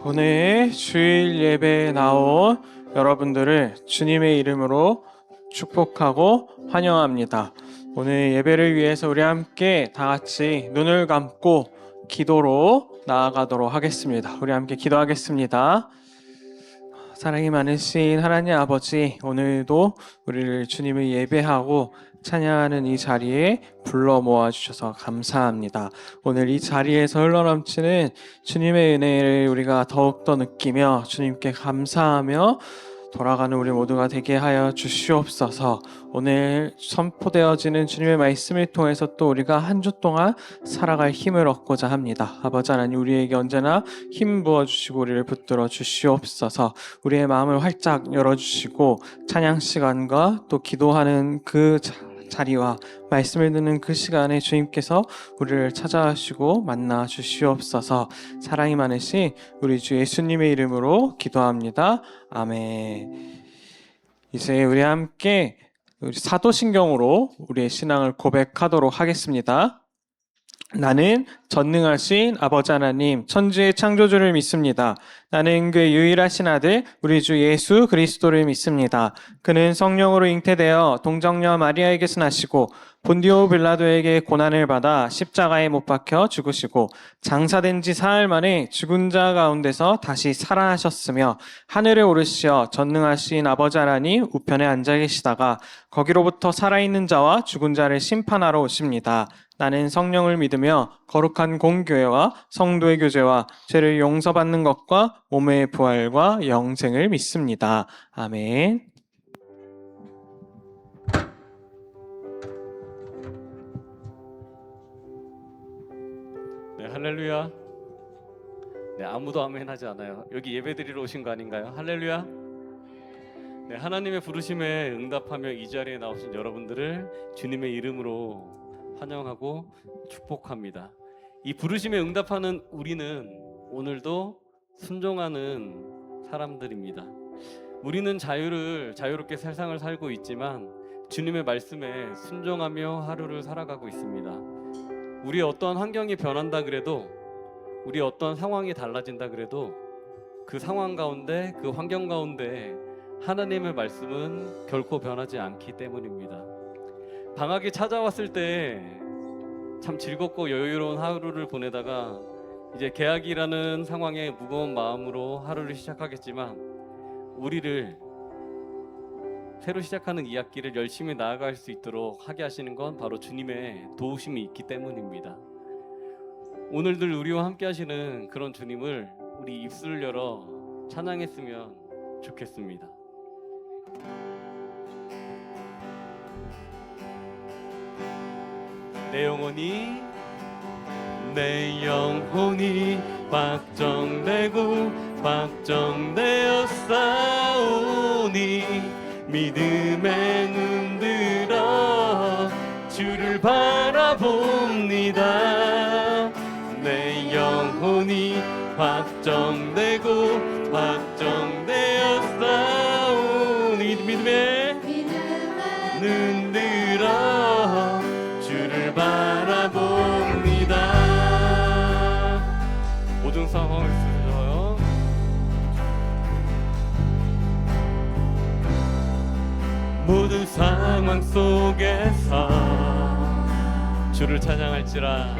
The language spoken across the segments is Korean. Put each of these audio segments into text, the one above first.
오늘 주일 예배에 나온 여러분들을 주님의 이름으로 축복하고 환영합니다. 오늘 예배를 위해서 우리 함께 다 같이 눈을 감고 기도로 나아가도록 하겠습니다. 우리 함께 기도하겠습니다. 사랑이 많으신 하나님 아버지, 오늘도 우리를 주님을 예배하고 찬양하는 이 자리에 불러 모아주셔서 감사합니다. 오늘 이 자리에서 흘러넘치는 주님의 은혜를 우리가 더욱더 느끼며 주님께 감사하며 돌아가는 우리 모두가 되게 하여 주시옵소서. 오늘 선포되어지는 주님의 말씀을 통해서 또 우리가 한 주 동안 살아갈 힘을 얻고자 합니다. 아버지 하나님, 우리에게 언제나 힘 부어주시고 우리를 붙들어 주시옵소서. 우리의 마음을 활짝 열어주시고 찬양 시간과 또 기도하는 그 자리와 말씀을 듣는 그 시간에 주님께서 우리를 찾아주시고 만나 주시옵소서. 사랑이 많으신 우리 주 예수님의 이름으로 기도합니다. 아멘. 이제 우리 함께 사도신경으로 우리의 신앙을 고백하도록 하겠습니다. 나는 전능하신 아버지 하나님 천지의 창조주를 믿습니다. 나는 그의 유일하신 아들 우리 주 예수 그리스도를 믿습니다. 그는 성령으로 잉태되어 동정녀 마리아에게서 나시고 본디오 빌라도에게 고난을 받아 십자가에 못 박혀 죽으시고 장사된 지 사흘 만에 죽은 자 가운데서 다시 살아나셨으며 하늘에 오르시어 전능하신 아버지 하나님 우편에 앉아 계시다가 거기로부터 살아있는 자와 죽은 자를 심판하러 오십니다. 나는 성령을 믿으며 거룩한 공교회와 성도의 교제와 죄를 용서받는 것과 몸의 부활과 영생을 믿습니다. 아멘. 네, 할렐루야. 네, 아무도 아멘 하지 않아요. 여기 예배드리러 오신 거 아닌가요? 할렐루야. 네, 하나님의 부르심에 응답하며 이 자리에 나오신 여러분들을 주님의 이름으로 환영하고 축복합니다. 이 부르심에 응답하는 우리는 오늘도 순종하는 사람들입니다. 우리는 자유롭게 세상을 살고 있지만 주님의 말씀에 순종하며 하루를 살아가고 있습니다. 우리의 어떤 환경이 변한다 그래도, 우리의 어떤 상황이 달라진다 그래도 그 상황 가운데, 그 환경 가운데 하나님의 말씀은 결코 변하지 않기 때문입니다. 방학이 찾아왔을 때 참 즐겁고 여유로운 하루를 보내다가 이제 개학이라는 상황에 무거운 마음으로 하루를 시작하겠지만 우리를 새로 시작하는 이 학기를 열심히 나아갈 수 있도록 하게 하시는 건 바로 주님의 도우심이 있기 때문입니다. 오늘들 우리와 함께 하시는 그런 주님을 우리 입술을 열어 찬양했으면 좋겠습니다. 내 영혼이 확정되고 확정되어 싸우니 믿음에 눈들어 주를 바라봅니다. 내 영혼이 확정되고 확정되어 싸우니 믿음에 눈들어 주를 바라봅니다. 모든 상황을 쓰셔요. 모든 상황 속에서 주를 찬양할지라,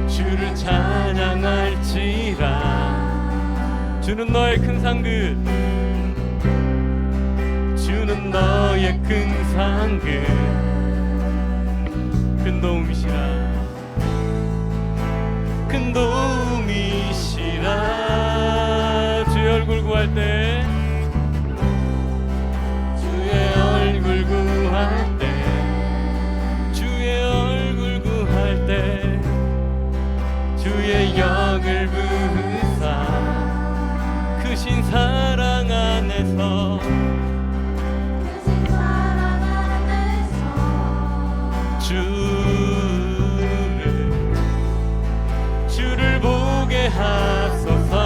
주를 찬양할지라. 주는 너의 큰 상급, 주는 너의 큰 상급. 큰 도움이시라, 큰 도움이시라. 주의 얼굴 구할 때, 주의 얼굴 구할 때, 주의 얼굴 구할 때, 주의 영을 부으사 크신 사랑 안에서 주를 보게 하소서.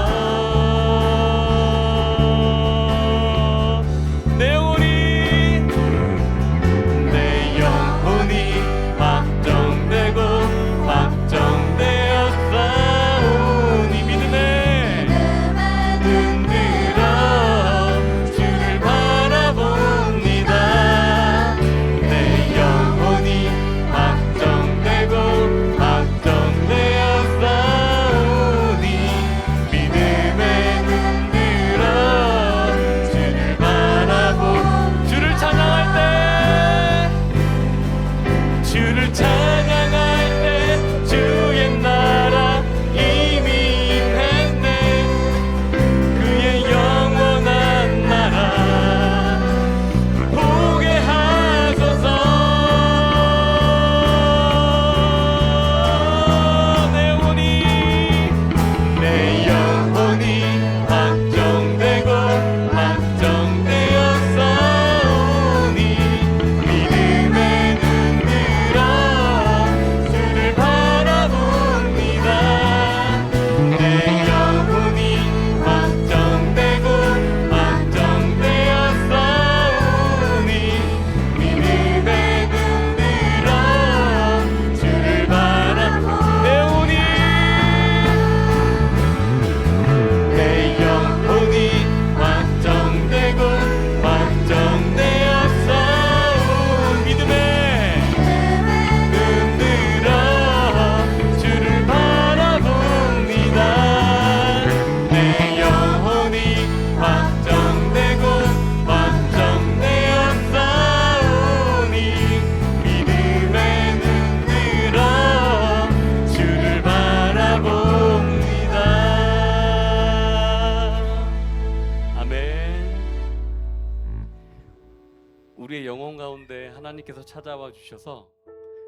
우리의 영혼 가운데 하나님께서 찾아와 주셔서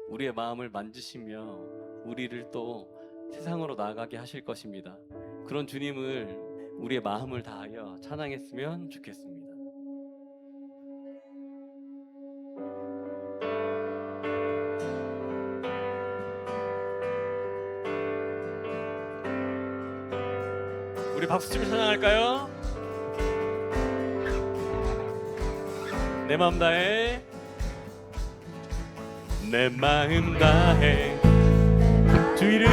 우리의 마음을 만지시며 우리를 또 세상으로 나아가게 하실 것입니다. 그런 주님을 우리의 마음을 다하여 찬양했으면 좋겠습니다. 우리 박수치며 찬양할까요? 내 마음 다해, 내 마음 다해 주 이름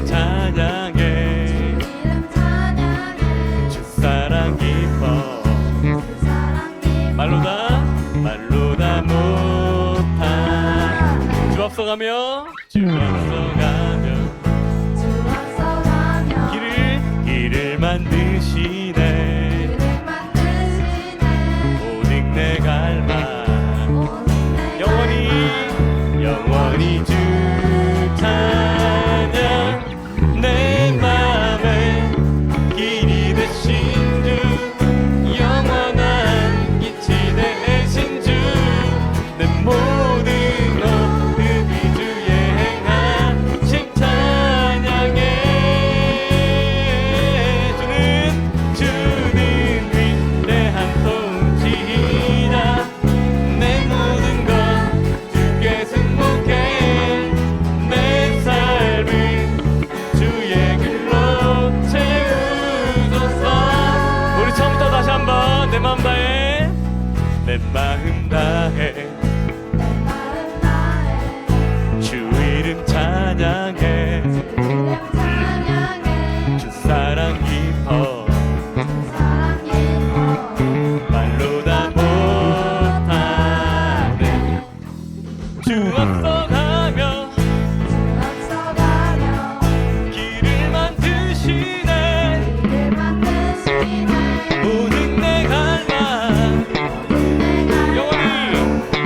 찬양해, 주 사랑 기뻐 말로 다 못한 주 앞서가며 길을 만드시네, 오직 내 갈망 영원히 주 찬양, 내 맘에 길이 되신 주, 영원한 빛이 되신 주, 내 모든 모습이 주의 행하심 찬양해. 주는 위대한 통치자, 내 모든 것 주께 승복해, 내 삶을 주의 길로 채우소서. 우리 처음부터 다시 한번 내 마음 다해, 내 마음 다해 주 이름 찬양해, 주 사랑 기뻐 말로 다 못하네, 주 앞서가며 길을 만드시네, 모든 내 갈망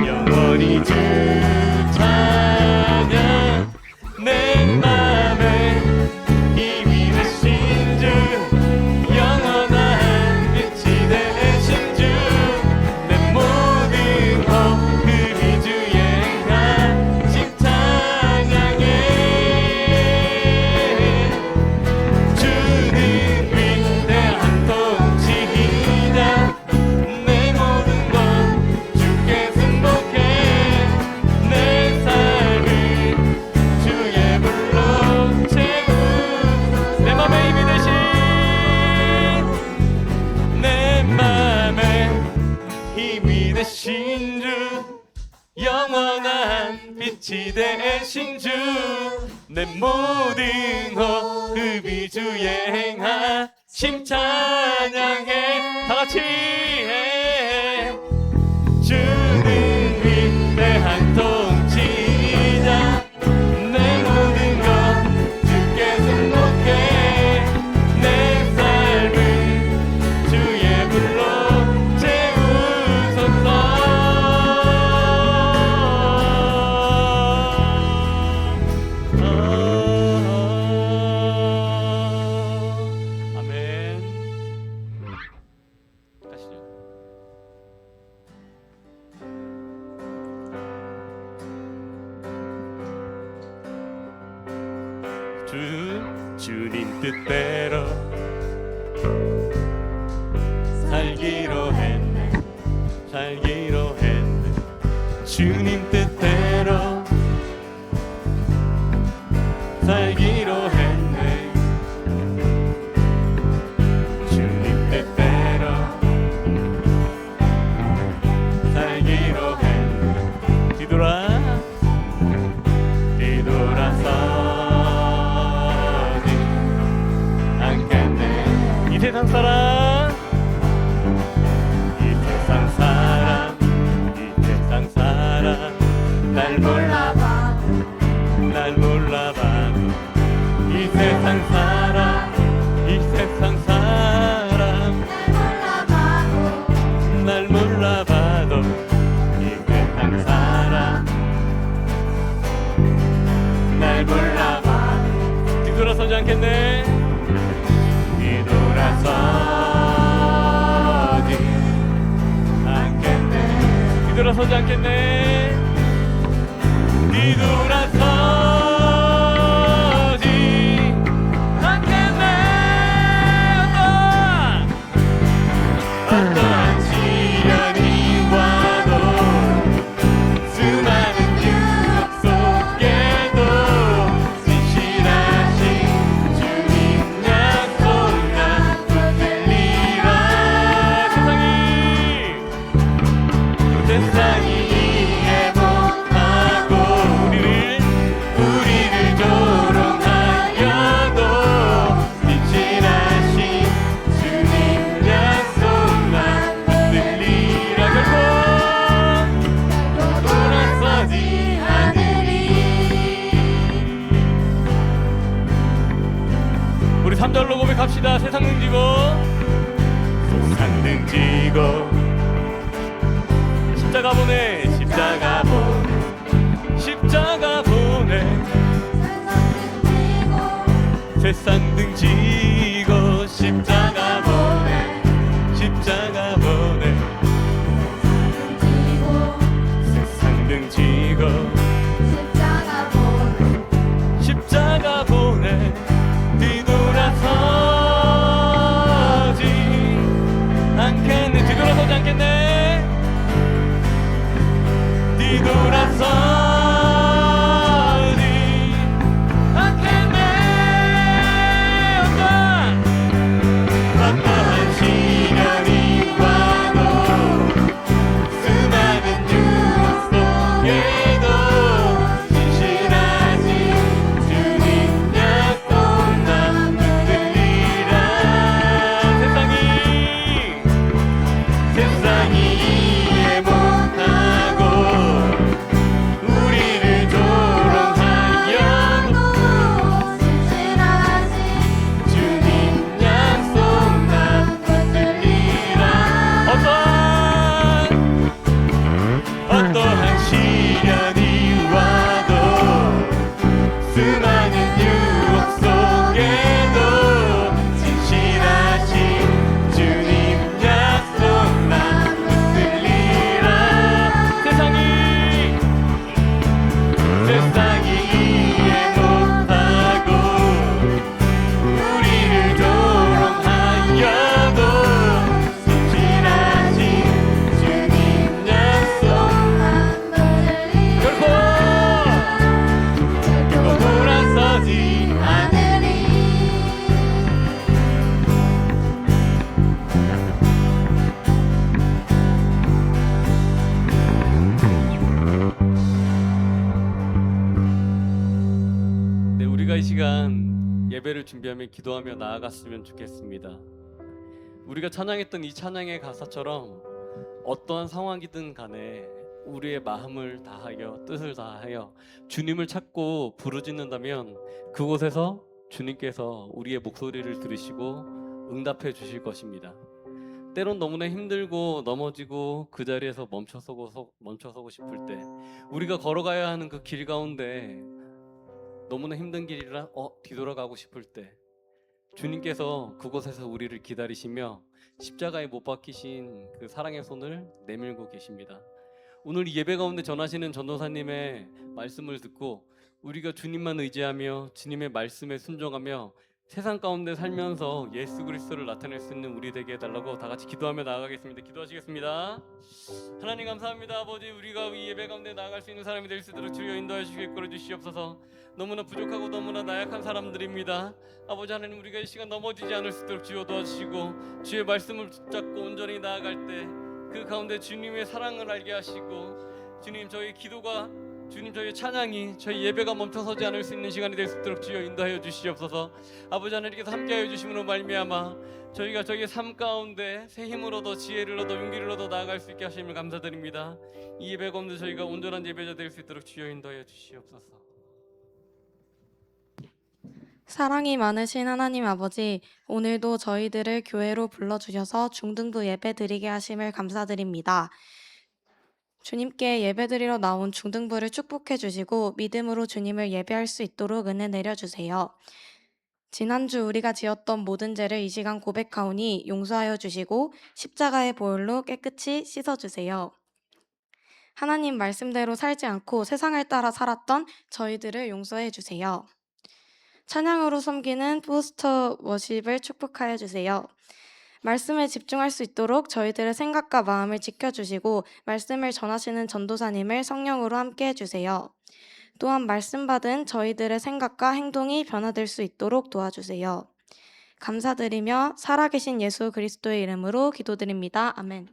영원히 주 찬양, 내 맘에 힘이 되신 주, 영원한 빛이 되신 주, 내 모든 호흡이 주의 행하심 찬양해. 주는 위대한 통치자, 내 모든 것 주께 승복해, 내 삶을 주의 불로 채우소서. 내 맘에 힘이 되신, 내 맘에 힘이 되신 주, 영원한 빛이 되신 주, 내 모든 호흡이 주의 행하심 찬양해. 다 같이 해. 주는 위대한 통치자, 내 모든 것 주께 승복해, 내 삶을 주의 불로 채우소서. 아멘. 가시죠. 주님 뜻대로 살기로 했네, 주님 뜻대로 살기로 했네, 주님 뜻대로 살기로 했네. 뒤돌아서지 않겠네. 이 세상 사람, 이 세상 사람, 이 세상 사람 날 몰라봐도 이 세상 사람, 이 세상 사람 날 몰라봐도 이 세상 사람 날 몰라봐도 뒤돌아서지 않겠네. 뒤돌아서지 않겠네. 뒤돌아서지 않겠네. 뒤돌아서지 않겠네. 어떠한 시련이 와도 수많은 유혹 속에도 진실하신 주님 약속나 붙들리라. 세상이 이해 못하고 우리를 조롱하여도 진실하신 주님 약속만 붙들리라. 결코 돌아서지 않으리. 우리 3절로 고백합시다. 세상 등지고 세상 등지고 십자가 보내 십자가 보내 십자가 보내 세상 등지고 십자가 보내 십자가 보내 세상 등지고 십자가 보내 뒤돌아서지 않겠네. 뒤돌아서지 않겠네. 뒤돌아서지 않겠네. 어떠한 시련이 와도 수많은 유혹 속에도 진실하신 주님 약속만 붙들리라. 세상이 이해 못하고 우리를 조롱하여도 주님 약속만 붙들리라. 어떠한 시련이 와도 수많은 유혹 속에도 진실하신 주님 약속만 붙들리라. 세상이 이해 못하고 우리를 조롱하여도 진실하신 주님 약속만 결코 돌아서지 않으리. 네, 우리가 이 시간 예배를 준비하며 기도하며 나아갔으면 좋겠습니다. 우리가 찬양했던 이 찬양의 가사처럼 어떠한 상황이든 간에 우리의 마음을 다하여 뜻을 다하여 주님을 찾고 부르짖는다면 그곳에서 주님께서 우리의 목소리를 들으시고 응답해 주실 것입니다. 때론 너무나 힘들고 넘어지고 그 자리에서 멈춰서고 싶을 때, 우리가 걸어가야 하는 그 길 가운데 너무나 힘든 길이라 뒤돌아가고 싶을 때, 주님께서 그곳에서 우리를 기다리시며 십자가에 못 박히신 그 사랑의 손을 내밀고 계십니다. 오늘 이 예배 가운데 전하시는 전도사님의 말씀을 듣고 우리가 주님만 의지하며 주님의 말씀에 순종하며 세상 가운데 살면서 예수 그리스도를 나타낼 수 있는 우리 되게 해달라고 다 같이 기도하며 나아가겠습니다. 기도하시겠습니다. 하나님 감사합니다. 아버지, 우리가 이 예배 가운데 나아갈 수 있는 사람이 될 수 있도록 주여 인도해 주시고 이끌어 주시옵소서. 너무나 부족하고 너무나 나약한 사람들입니다. 아버지 하나님, 우리가 이 시간 넘어지지 않을 수 있도록 주여 도와주시고 주의 말씀을 붙잡고 온전히 나아갈 때 그 가운데 주님의 사랑을 알게 하시고, 주님 저희 기도가, 주님 저희 찬양이, 저희 예배가 멈춰서지 않을 수 있는 시간이 될 수 있도록 주여 인도하여 주시옵소서. 아버지 하나님께서 함께하여 주심으로 말미암아 저희가 저희의 삶 가운데 새 힘을 얻어 지혜를 얻어 용기를 얻어 나아갈 수 있게 하심을 감사드립니다. 이 예배 가운데 저희가 온전한 예배자 될 수 있도록 주여 인도하여 주시옵소서. 사랑이 많으신 하나님 아버지, 오늘도 저희들을 교회로 불러주셔서 중등부 예배 드리게 하심을 감사드립니다. 주님께 예배드리러 나온 중등부를 축복해 주시고 믿음으로 주님을 예배할 수 있도록 은혜 내려주세요. 지난주 우리가 지었던 모든 죄를 이 시간 고백하오니 용서하여 주시고 십자가의 보혈로 깨끗이 씻어주세요. 하나님 말씀대로 살지 않고 세상을 따라 살았던 저희들을 용서해 주세요. 찬양으로 섬기는 포스터 워십을 축복하여 주세요. 말씀에 집중할 수 있도록 저희들의 생각과 마음을 지켜주시고 말씀을 전하시는 전도사님을 성령으로 함께 해주세요. 또한 말씀 받은 저희들의 생각과 행동이 변화될 수 있도록 도와주세요. 감사드리며 살아계신 예수 그리스도의 이름으로 기도드립니다. 아멘.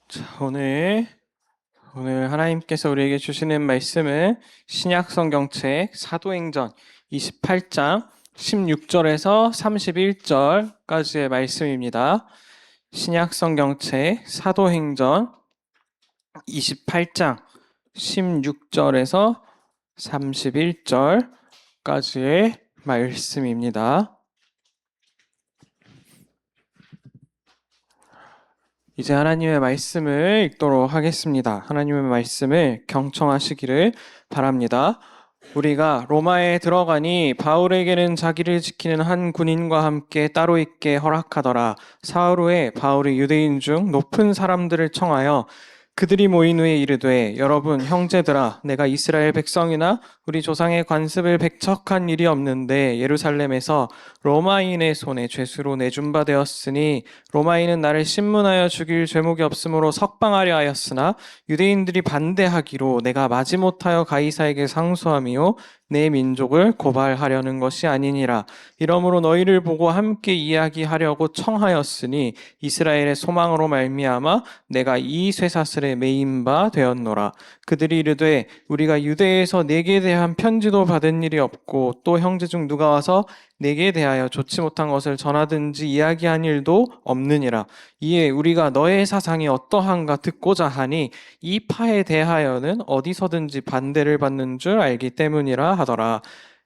자, 오늘 하나님께서 우리에게 주시는 말씀은 신약 성경책 사도행전 28장 16절에서 31절까지의 말씀입니다. 신약 성경책 사도행전 28장 16절에서 31절까지의 말씀입니다. 이제 하나님의 말씀을 읽도록 하겠습니다. 하나님의 말씀을 경청하시기를 바랍니다. 우리가 로마에 들어가니 바울에게는 자기를 지키는 한 군인과 함께 따로 있게 허락하더라. 사흘 후에 바울이 유대인 중 높은 사람들을 청하여 그들이 모인 후에 이르되 여러분 형제들아 내가 이스라엘 백성이나 우리 조상의 관습을 배척한 일이 없는데 예루살렘에서 로마인의 손에 죄수로 내준 바 되었으니 로마인은 나를 신문하여 죽일 죄목이 없으므로 석방하려 하였으나 유대인들이 반대하기로 내가 마지못하여 가이사에게 상소함이요 내 민족을 고발하려는 것이 아니니라. 이러므로 너희를 보고 함께 이야기하려고 청하였으니 이스라엘의 소망으로 말미암아 내가 이 쇠사슬에 매인 바 되었노라. 그들이 이르되 우리가 유대에서 내게 대한 편지도 받은 일이 없고 또 형제 중 누가 와서 내게 대하여 좋지 못한 것을 전하든지 이야기한 일도 없느니라. 이에 우리가 너의 사상이 어떠한가 듣고자 하니 이 파에 대하여는 어디서든지 반대를 받는 줄 알기 때문이라 하더라.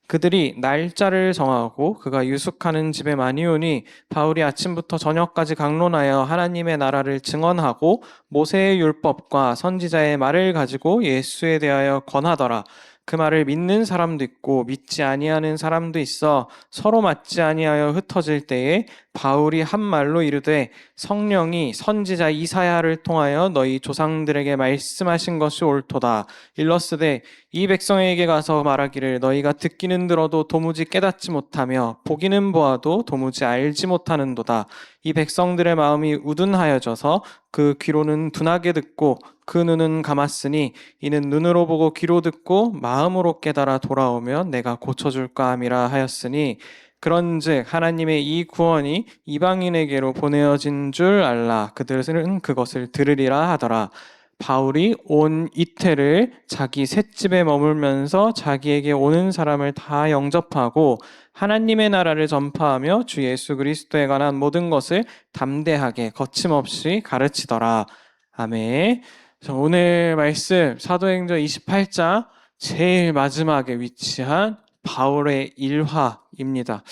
그들이 날짜를 정하고 그가 유숙하는 집에 많이 오니 바울이 아침부터 저녁까지 강론하여 하나님의 나라를 증언하고 모세의 율법과 선지자의 말을 가지고 예수에 대하여 권하더라. 그 말을 믿는 사람도 있고 믿지 아니하는 사람도 있어 서로 맞지 아니하여 흩어질 때에 바울이 한 말로 이르되 성령이 선지자 이사야를 통하여 너희 조상들에게 말씀하신 것이 옳도다. 일러스되 이 백성에게 가서 말하기를 너희가 듣기는 들어도 도무지 깨닫지 못하며 보기는 보아도 도무지 알지 못하는도다. 이 백성들의 마음이 우둔하여져서 그 귀로는 둔하게 듣고 그 눈은 감았으니 이는 눈으로 보고 귀로 듣고 마음으로 깨달아 돌아오면 내가 고쳐줄까 함이라 하였으니 그런즉 하나님의 이 구원이 이방인에게로 보내어진 줄 알라. 그들은 그것을 들으리라 하더라. 바울이 온 이태를 자기 셋집에 머물면서 자기에게 오는 사람을 다 영접하고 하나님의 나라를 전파하며 주 예수 그리스도에 관한 모든 것을 담대하게 거침없이 가르치더라. 아멘. 오늘 말씀 사도행전 28장 제일 마지막에 위치한 바울의 일화입니다.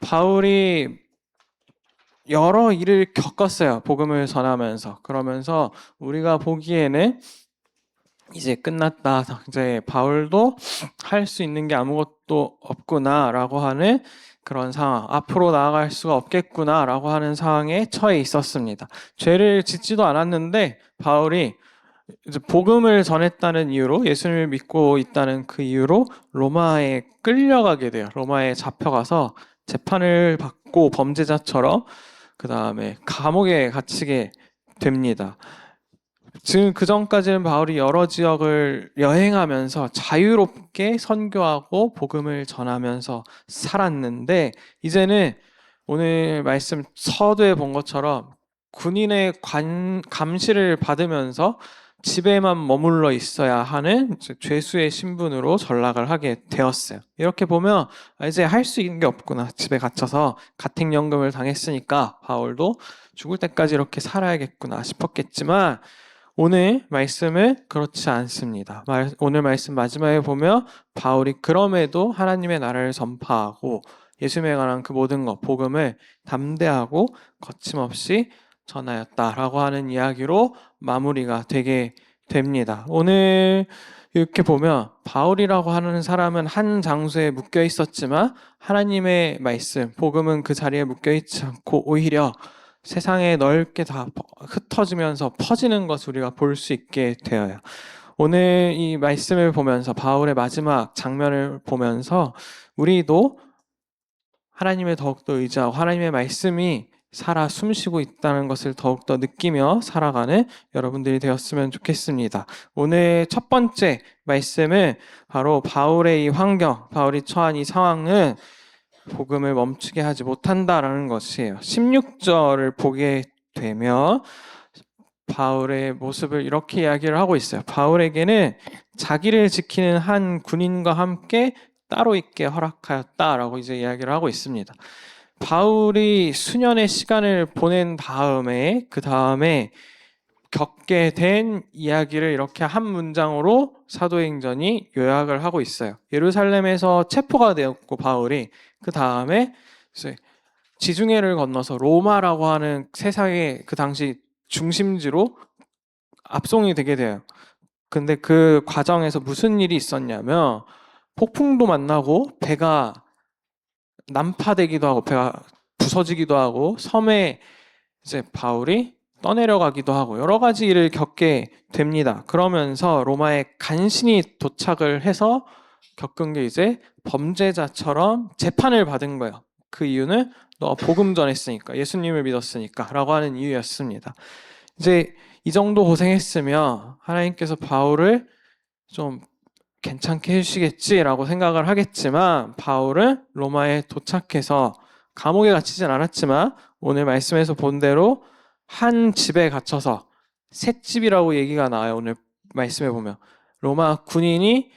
바울이 여러 일을 겪었어요. 복음을 전하면서. 그러면서 우리가 보기에는 이제 끝났다. 이제 바울도 할 수 있는 게 아무것도 없구나라고 하는 그런 상황, 앞으로 나아갈 수가 없겠구나라고 하는 상황에 처해 있었습니다. 죄를 짓지도 않았는데 바울이 이제 복음을 전했다는 이유로 예수님을 믿고 있다는 그 이유로 로마에 끌려가게 돼요. 로마에 잡혀가서 재판을 받고 범죄자처럼 그 다음에 감옥에 갇히게 됩니다. 지금 그 전까지는 바울이 여러 지역을 여행하면서 자유롭게 선교하고 복음을 전하면서 살았는데 이제는 오늘 말씀 서두에 본 것처럼 군인의 감시를 받으면서 집에만 머물러 있어야 하는 죄수의 신분으로 전락을 하게 되었어요. 이렇게 보면 이제 할 수 있는 게 없구나. 집에 갇혀서 가택연금을 당했으니까 바울도 죽을 때까지 이렇게 살아야겠구나 싶었겠지만 오늘 말씀은 그렇지 않습니다. 오늘 말씀 마지막에 보면 바울이 그럼에도 하나님의 나라를 전파하고 예수님에 관한 그 모든 것, 복음을 담대하고 거침없이 전하였다라고 하는 이야기로 마무리가 되게 됩니다. 오늘 이렇게 보면 바울이라고 하는 사람은 한 장소에 묶여 있었지만 하나님의 말씀, 복음은 그 자리에 묶여 있지 않고 오히려 세상에 넓게 다 흩어지면서 퍼지는 것을 우리가 볼 수 있게 되어요. 오늘 이 말씀을 보면서 바울의 마지막 장면을 보면서 우리도 하나님을 더욱더 의지하고 하나님의 말씀이 살아 숨쉬고 있다는 것을 더욱더 느끼며 살아가는 여러분들이 되었으면 좋겠습니다. 오늘 첫 번째 말씀은 바로 바울의 이 환경, 바울이 처한 이 상황은 복음을 멈추게 하지 못한다라는 것이에요. 16절을 보게 되면 바울의 모습을 이렇게 이야기를 하고 있어요. 바울에게는 자기를 지키는 한 군인과 함께 따로 있게 허락하였다라고 이제 이야기를 하고 있습니다. 바울이 수년의 시간을 보낸 다음에 그 다음에 겪게 된 이야기를 이렇게 한 문장으로 사도행전이 요약을 하고 있어요. 예루살렘에서 체포가 되었고 바울이 그 다음에 지중해를 건너서 로마라고 하는 세상의 그 당시 중심지로 압송이 되게 돼요. 근데 그 과정에서 무슨 일이 있었냐면 폭풍도 만나고 배가 난파되기도 하고 배가 부서지기도 하고 섬에 이제 바울이 떠내려가기도 하고 여러 가지 일을 겪게 됩니다. 그러면서 로마에 간신히 도착을 해서 겪은 게 이제 범죄자처럼 재판을 받은 거예요. 그 이유는 너 복음 전했으니까, 예수님을 믿었으니까 라고 하는 이유였습니다. 이제 이 정도 고생했으면 하나님께서 바울을 좀 괜찮게 해주시겠지라고 생각을 하겠지만 바울은 로마에 도착해서 감옥에 갇히진 않았지만 오늘 말씀에서 본 대로 한 집에 갇혀서 셋집이라고 얘기가 나와요. 오늘 말씀에 보면 로마 군인이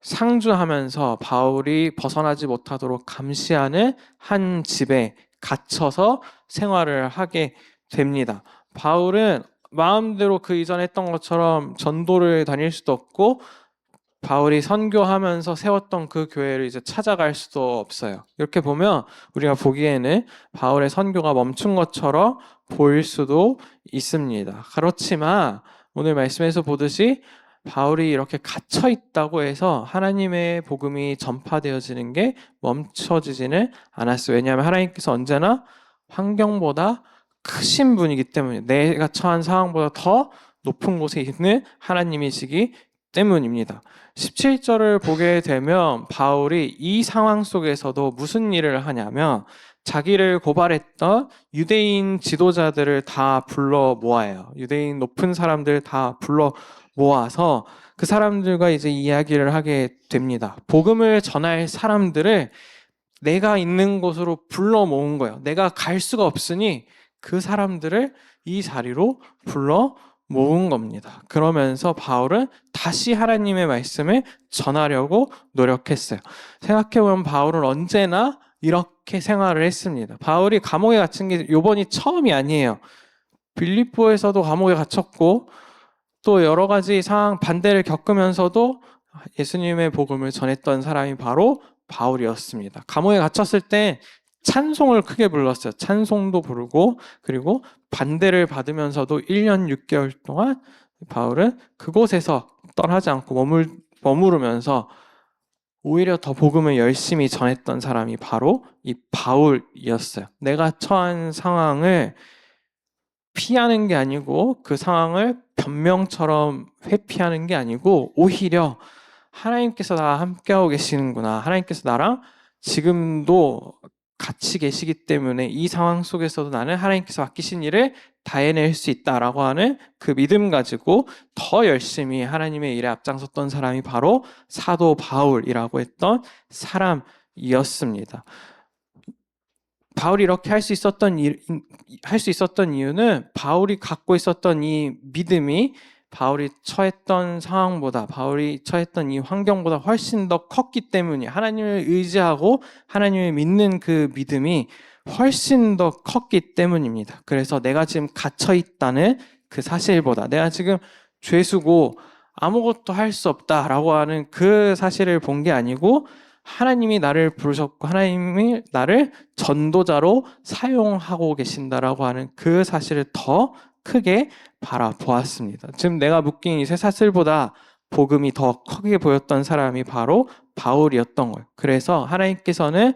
상주하면서 바울이 벗어나지 못하도록 감시하는 한 집에 갇혀서 생활을 하게 됩니다. 바울은 마음대로 그 이전에 했던 것처럼 전도를 다닐 수도 없고 바울이 선교하면서 세웠던 그 교회를 이제 찾아갈 수도 없어요. 이렇게 보면 우리가 보기에는 바울의 선교가 멈춘 것처럼 보일 수도 있습니다. 그렇지만 오늘 말씀에서 보듯이 바울이 이렇게 갇혀 있다고 해서 하나님의 복음이 전파되어지는 게 멈춰지지는 않았어요. 왜냐하면 하나님께서 언제나 환경보다 크신 분이기 때문에 내가 처한 상황보다 더 높은 곳에 있는 하나님이시기 때문입니다. 17절을 보게 되면 바울이 이 상황 속에서도 무슨 일을 하냐면 자기를 고발했던 유대인 지도자들을 다 불러 모아요. 유대인 높은 사람들 다 불러 모아서 그 사람들과 이제 이야기를 하게 됩니다. 복음을 전할 사람들을 내가 있는 곳으로 불러 모은 거예요. 내가 갈 수가 없으니 그 사람들을 이 자리로 불러 모은 겁니다. 그러면서 바울은 다시 하나님의 말씀을 전하려고 노력했어요. 생각해보면 바울은 언제나 이렇게 생활을 했습니다. 바울이 감옥에 갇힌 게 이번이 처음이 아니에요. 빌립보에서도 감옥에 갇혔고 또 여러 가지 상황 반대를 겪으면서도 예수님의 복음을 전했던 사람이 바로 바울이었습니다. 감옥에 갇혔을 때 찬송을 크게 불렀어요. 찬송도 부르고 그리고 반대를 받으면서도 1년 6개월 동안 바울은 그곳에서 떠나지 않고 머무르면서 오히려 더 복음을 열심히 전했던 사람이 바로 이 바울이었어요. 내가 처한 상황을 피하는 게 아니고 그 상황을 변명처럼 회피하는 게 아니고 오히려 하나님께서 나와 함께하고 계시는구나. 하나님께서 나랑 지금도 같이 계시기 때문에 이 상황 속에서도 나는 하나님께서 맡기신 일을 다 해낼 수 있다라고 하는 그 믿음 가지고 더 열심히 하나님의 일에 앞장섰던 사람이 바로 사도 바울이라고 했던 사람이었습니다. 바울이 이렇게 할 수 있었던 이유는 바울이 갖고 있었던 이 믿음이 바울이 처했던 상황보다 바울이 처했던 이 환경보다 훨씬 더 컸기 때문이에요. 하나님을 의지하고 하나님을 믿는 그 믿음이 훨씬 더 컸기 때문입니다. 그래서 내가 지금 갇혀 있다는 그 사실보다 내가 지금 죄수고 아무것도 할 수 없다라고 하는 그 사실을 본 게 아니고 하나님이 나를 부르셨고 하나님이 나를 전도자로 사용하고 계신다라고 하는 그 사실을 더 크게 바라보았습니다. 지금 내가 묶인 이 쇠사슬보다 복음이 더 크게 보였던 사람이 바로 바울이었던 거예요. 그래서 하나님께서는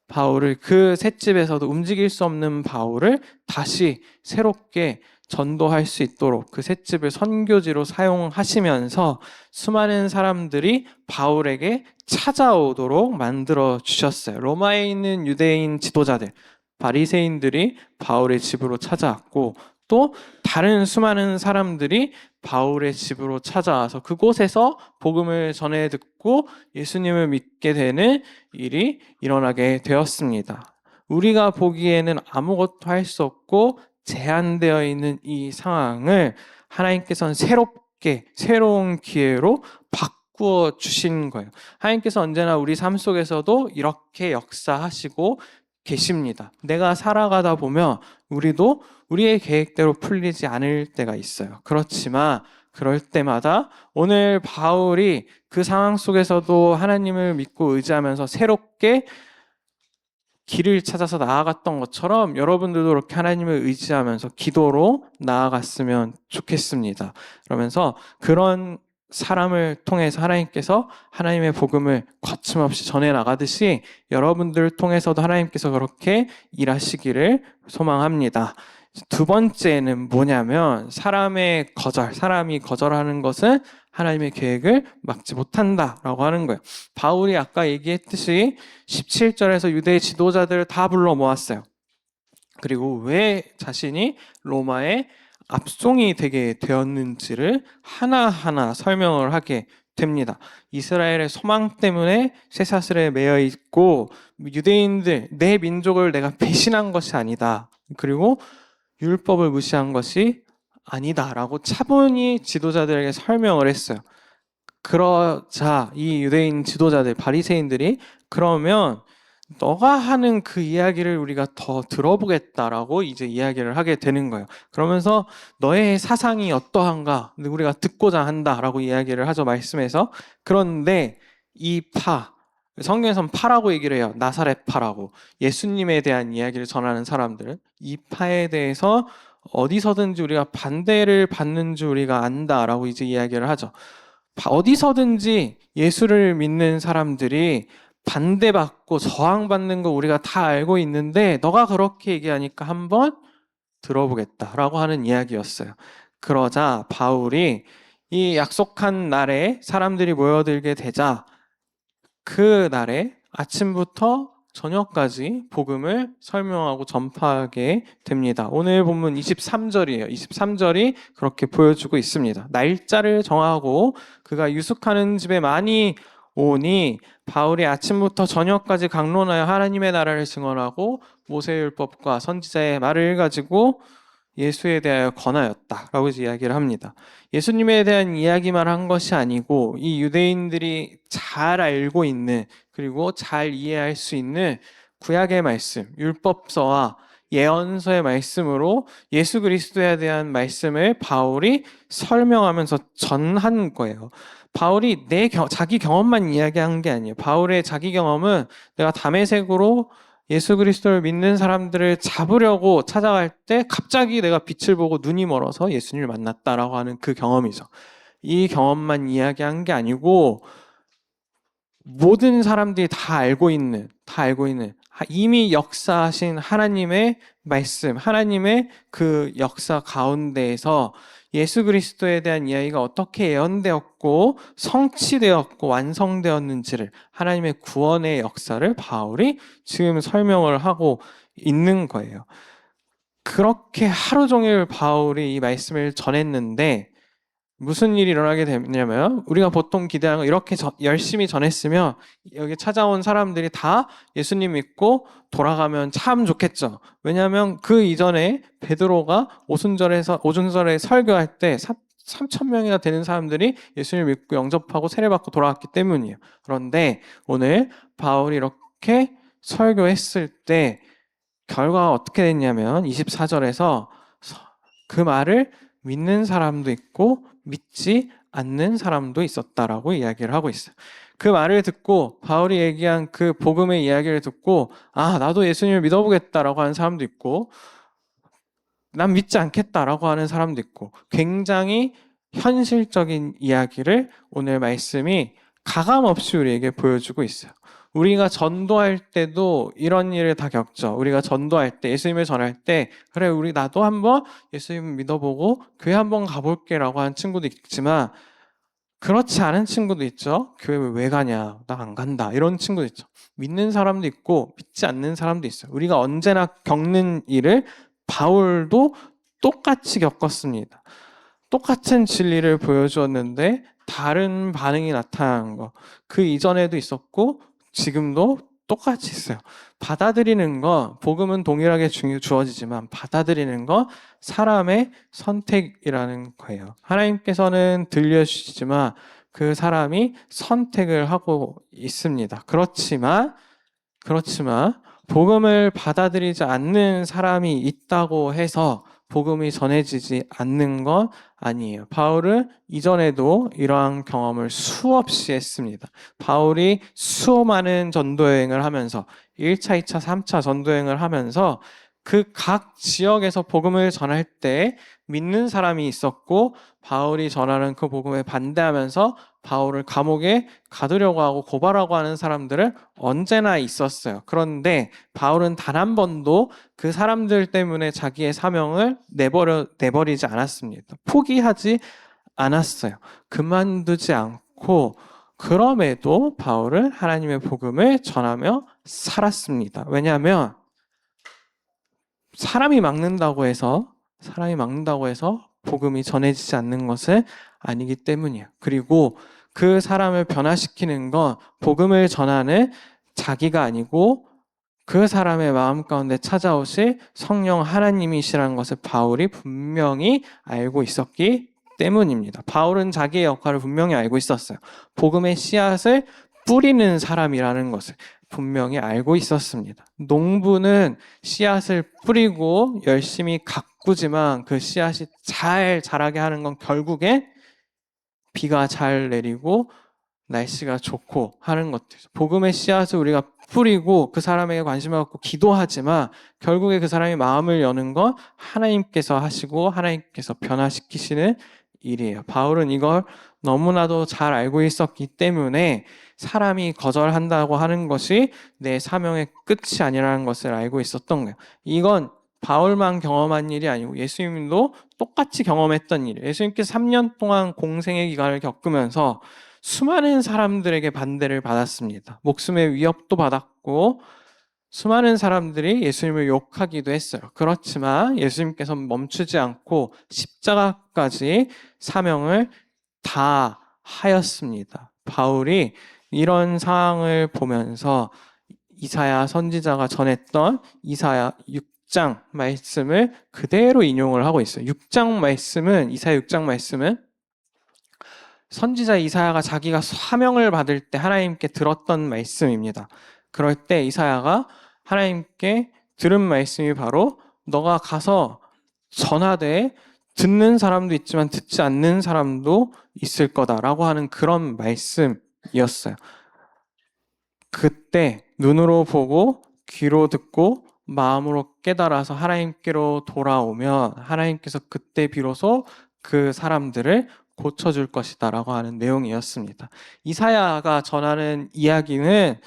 바울을 그 셋집에서도 움직일 수 없는 바울을 다시 새롭게 전도할 수 있도록 그 셋집을 선교지로 사용하시면서 수많은 사람들이 바울에게 찾아오도록 만들어 주셨어요. 로마에 있는 유대인 지도자들, 바리새인들이 바울의 집으로 찾아왔고 또 다른 수많은 사람들이 바울의 집으로 찾아와서 그곳에서 복음을 전해 듣고 예수님을 믿게 되는 일이 일어나게 되었습니다. 우리가 보기에는 아무것도 할 수 없고 제한되어 있는 이 상황을 하나님께서는 새로운 기회로 바꾸어 주신 거예요. 하나님께서 언제나 우리 삶 속에서도 이렇게 역사하시고 계십니다. 내가 살아가다 보면 우리도 우리의 계획대로 풀리지 않을 때가 있어요. 그렇지만 그럴 때마다 오늘 바울이 그 상황 속에서도 하나님을 믿고 의지하면서 새롭게 길을 찾아서 나아갔던 것처럼 여러분들도 그렇게 하나님을 의지하면서 기도로 나아갔으면 좋겠습니다. 그러면서 그런 사람을 통해서 하나님께서 하나님의 복음을 거침없이 전해 나가듯이 여러분들을 통해서도 하나님께서 그렇게 일하시기를 소망합니다. 두 번째는 뭐냐면 사람이 거절하는 것은 하나님의 계획을 막지 못한다라고 하는 거예요. 바울이 아까 얘기했듯이 17절에서 유대 지도자들을 다 불러 모았어요. 그리고 왜 자신이 로마의 압송이 되게 되었는지를 하나하나 설명을 하게 됩니다. 이스라엘의 소망 때문에 쇠사슬에 매여 있고 유대인들, 내 민족을 내가 배신한 것이 아니다. 그리고 율법을 무시한 것이 아니다라고 차분히 지도자들에게 설명을 했어요. 그러자 이 유대인 지도자들, 바리새인들이 그러면 너가 하는 그 이야기를 우리가 더 들어보겠다라고 이제 이야기를 하게 되는 거예요. 그러면서 너의 사상이 어떠한가 우리가 듣고자 한다라고 이야기를 하죠, 말씀에서. 그런데 이 성경에서는 파라고 얘기를 해요. 나사렛 파라고. 예수님에 대한 이야기를 전하는 사람들은 이 파에 대해서 어디서든지 우리가 반대를 받는 줄 우리가 안다라고 이제 이야기를 하죠. 어디서든지 예수를 믿는 사람들이 반대받고 저항받는 거 우리가 다 알고 있는데 너가 그렇게 얘기하니까 한번 들어보겠다라고 하는 이야기였어요. 그러자 바울이 이 약속한 날에 사람들이 모여들게 되자 그 날에 아침부터 저녁까지 복음을 설명하고 전파하게 됩니다. 오늘 본문 23절이에요. 23절이 그렇게 보여주고 있습니다. 날짜를 정하고 그가 유숙하는 집에 많이 오니 바울이 아침부터 저녁까지 강론하여 하나님의 나라를 증언하고 모세율법과 선지자의 말을 가지고 예수에 대하여 권하였다라고 이야기를 합니다. 예수님에 대한 이야기만 한 것이 아니고 이 유대인들이 잘 알고 있는 그리고 잘 이해할 수 있는 구약의 말씀, 율법서와 예언서의 말씀으로 예수 그리스도에 대한 말씀을 바울이 설명하면서 전한 거예요. 바울이 자기 경험만 이야기한 게 아니에요. 바울의 자기 경험은 내가 다메섹으로 예수 그리스도를 믿는 사람들을 잡으려고 찾아갈 때 갑자기 내가 빛을 보고 눈이 멀어서 예수님을 만났다라고 하는 그 경험이죠. 이 경험만 이야기한 게 아니고 모든 사람들이 다 알고 있는 이미 역사하신 하나님의 말씀, 하나님의 그 역사 가운데에서 예수 그리스도에 대한 이야기가 어떻게 예언되었고 성취되었고 완성되었는지를 하나님의 구원의 역사를 바울이 지금 설명을 하고 있는 거예요. 그렇게 하루 종일 바울이 이 말씀을 전했는데 무슨 일이 일어나게 되냐면 우리가 보통 기대하는 거 이렇게 열심히 전했으면 여기 찾아온 사람들이 다 예수님 믿고 돌아가면 참 좋겠죠. 왜냐하면 그 이전에 베드로가 오순절에 설교할 때 3,000명이나 되는 사람들이 예수님을 믿고 영접하고 세례받고 돌아왔기 때문이에요. 그런데 오늘 바울이 이렇게 설교했을 때 결과가 어떻게 됐냐면 24절에서 그 말을 믿는 사람도 있고 믿지 않는 사람도 있었다라고 이야기를 하고 있어요. 그 말을 듣고 바울이 얘기한 그 복음의 이야기를 듣고 나도 예수님을 믿어보겠다라고 하는 사람도 있고 난 믿지 않겠다라고 하는 사람도 있고 굉장히 현실적인 이야기를 오늘 말씀이 가감없이 우리에게 보여주고 있어요. 우리가 전도할 때도 이런 일을 다 겪죠. 우리가 전도할 때 예수님을 전할 때 그래 우리 나도 한번 예수님 믿어보고 교회 한번 가볼게라고 하는 친구도 있지만 그렇지 않은 친구도 있죠. 교회 왜 가냐? 나 안 간다. 이런 친구도 있죠. 믿는 사람도 있고 믿지 않는 사람도 있어요. 우리가 언제나 겪는 일을 바울도 똑같이 겪었습니다. 똑같은 진리를 보여주었는데 다른 반응이 나타난 거. 그 이전에도 있었고 지금도 똑같이 있어요. 받아들이는 거, 복음은 동일하게 주어지지만 받아들이는 거 사람의 선택이라는 거예요. 하나님께서는 들려주시지만 그 사람이 선택을 하고 있습니다. 그렇지만 복음을 받아들이지 않는 사람이 있다고 해서 복음이 전해지지 않는 건 아니에요. 바울은 이전에도 이러한 경험을 수없이 했습니다. 바울이 수많은 전도여행을 하면서 1차, 2차, 3차 전도여행을 하면서 그 각 지역에서 복음을 전할 때 믿는 사람이 있었고 바울이 전하는 그 복음에 반대하면서 바울을 감옥에 가두려고 하고 고발하고 하는 사람들은 언제나 있었어요. 그런데 바울은 단 한 번도 그 사람들 때문에 자기의 사명을 내버리지 않았습니다. 포기하지 않았어요. 그만두지 않고 그럼에도 바울은 하나님의 복음을 전하며 살았습니다. 왜냐하면 사람이 막는다고 해서 복음이 전해지지 않는 것은 아니기 때문이에요. 그리고 그 사람을 변화시키는 건 복음을 전하는 자기가 아니고 그 사람의 마음 가운데 찾아오실 성령 하나님이시라는 것을 바울이 분명히 알고 있었기 때문입니다. 바울은 자기의 역할을 분명히 알고 있었어요. 복음의 씨앗을 뿌리는 사람이라는 것을 분명히 알고 있었습니다. 농부는 씨앗을 뿌리고 열심히 가꾸지만 그 씨앗이 잘 자라게 하는 건 결국에 비가 잘 내리고 날씨가 좋고 하는 것들. 복음의 씨앗을 우리가 뿌리고 그 사람에게 관심을 갖고 기도하지만 결국에 그 사람이 마음을 여는 건 하나님께서 하시고 하나님께서 변화시키시는 일이에요. 바울은 이걸 너무나도 잘 알고 있었기 때문에 사람이 거절한다고 하는 것이 내 사명의 끝이 아니라는 것을 알고 있었던 거예요. 이건 바울만 경험한 일이 아니고 예수님도 똑같이 경험했던 일이에요. 예수님께서 3년 동안 공생의 기간을 겪으면서 수많은 사람들에게 반대를 받았습니다. 목숨의 위협도 받았고 수많은 사람들이 예수님을 욕하기도 했어요. 그렇지만 예수님께서 멈추지 않고 십자가까지 사명을 다 하였습니다. 바울이 이런 상황을 보면서 이사야 선지자가 전했던 이사야 6장 말씀을 그대로 인용을 하고 있어요. 6장 말씀은 이사야 6장 말씀은 선지자 이사야가 자기가 사명을 받을 때 하나님께 들었던 말씀입니다. 그럴 때 이사야가 하나님께 들은 말씀이 바로 너가 가서 전하되 듣는 사람도 있지만 듣지 않는 사람도 있을 거다라고 하는 그런 말씀이었어요. 그때 눈으로 보고 귀로 듣고 마음으로 깨달아서 하나님께로 돌아오면 하나님께서 그때 비로소 그 사람들을 고쳐줄 것이다라고 하는 내용이었습니다. 이사야가 전하는 이야기는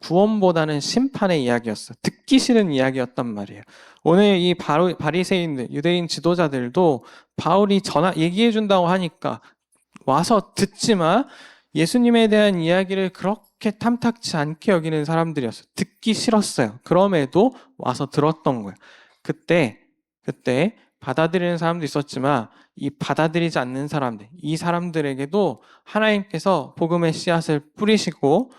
구원보다는 심판의 이야기였어요. 듣기 싫은 이야기였단 말이에요. 오늘 이 바리새인들, 유대인 지도자들도 바울이 얘기해 준다고 하니까 와서 듣지만 예수님에 대한 이야기를 그렇게 탐탁치 않게 여기는 사람들이었어요. 듣기 싫었어요. 그럼에도 와서 들었던 거예요. 그때 받아들이는 사람도 있었지만 이 받아들이지 않는 사람들, 이 사람들에게도 하나님께서 복음의 씨앗을 뿌리시고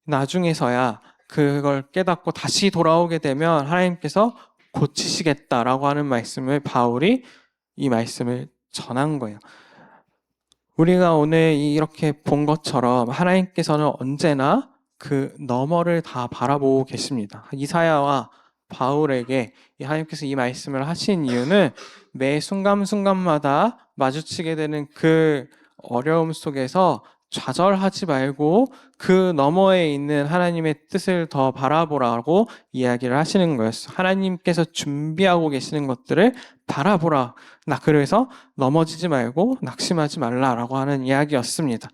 나중에서야 그걸 깨닫고 다시 돌아오게 되면 하나님께서 고치시겠다라고 하는 말씀을 바울이 이 말씀을 전한 거예요. 우리가 오늘 이렇게 본 것처럼 하나님께서는 언제나 그 너머를 다 바라보고 계십니다. 이사야와 바울에게 하나님께서 이 말씀을 하신 이유는 매 순간순간마다 마주치게 되는 그 어려움 속에서 좌절하지 말고 그 너머에 있는 하나님의 뜻을 더 바라보라고 이야기를 하시는 거였어. 하나님께서 준비하고 계시는 것들을 바라보라. 그래서 넘어지지 말고 낙심하지 말라라고 하는 이야기였습니다.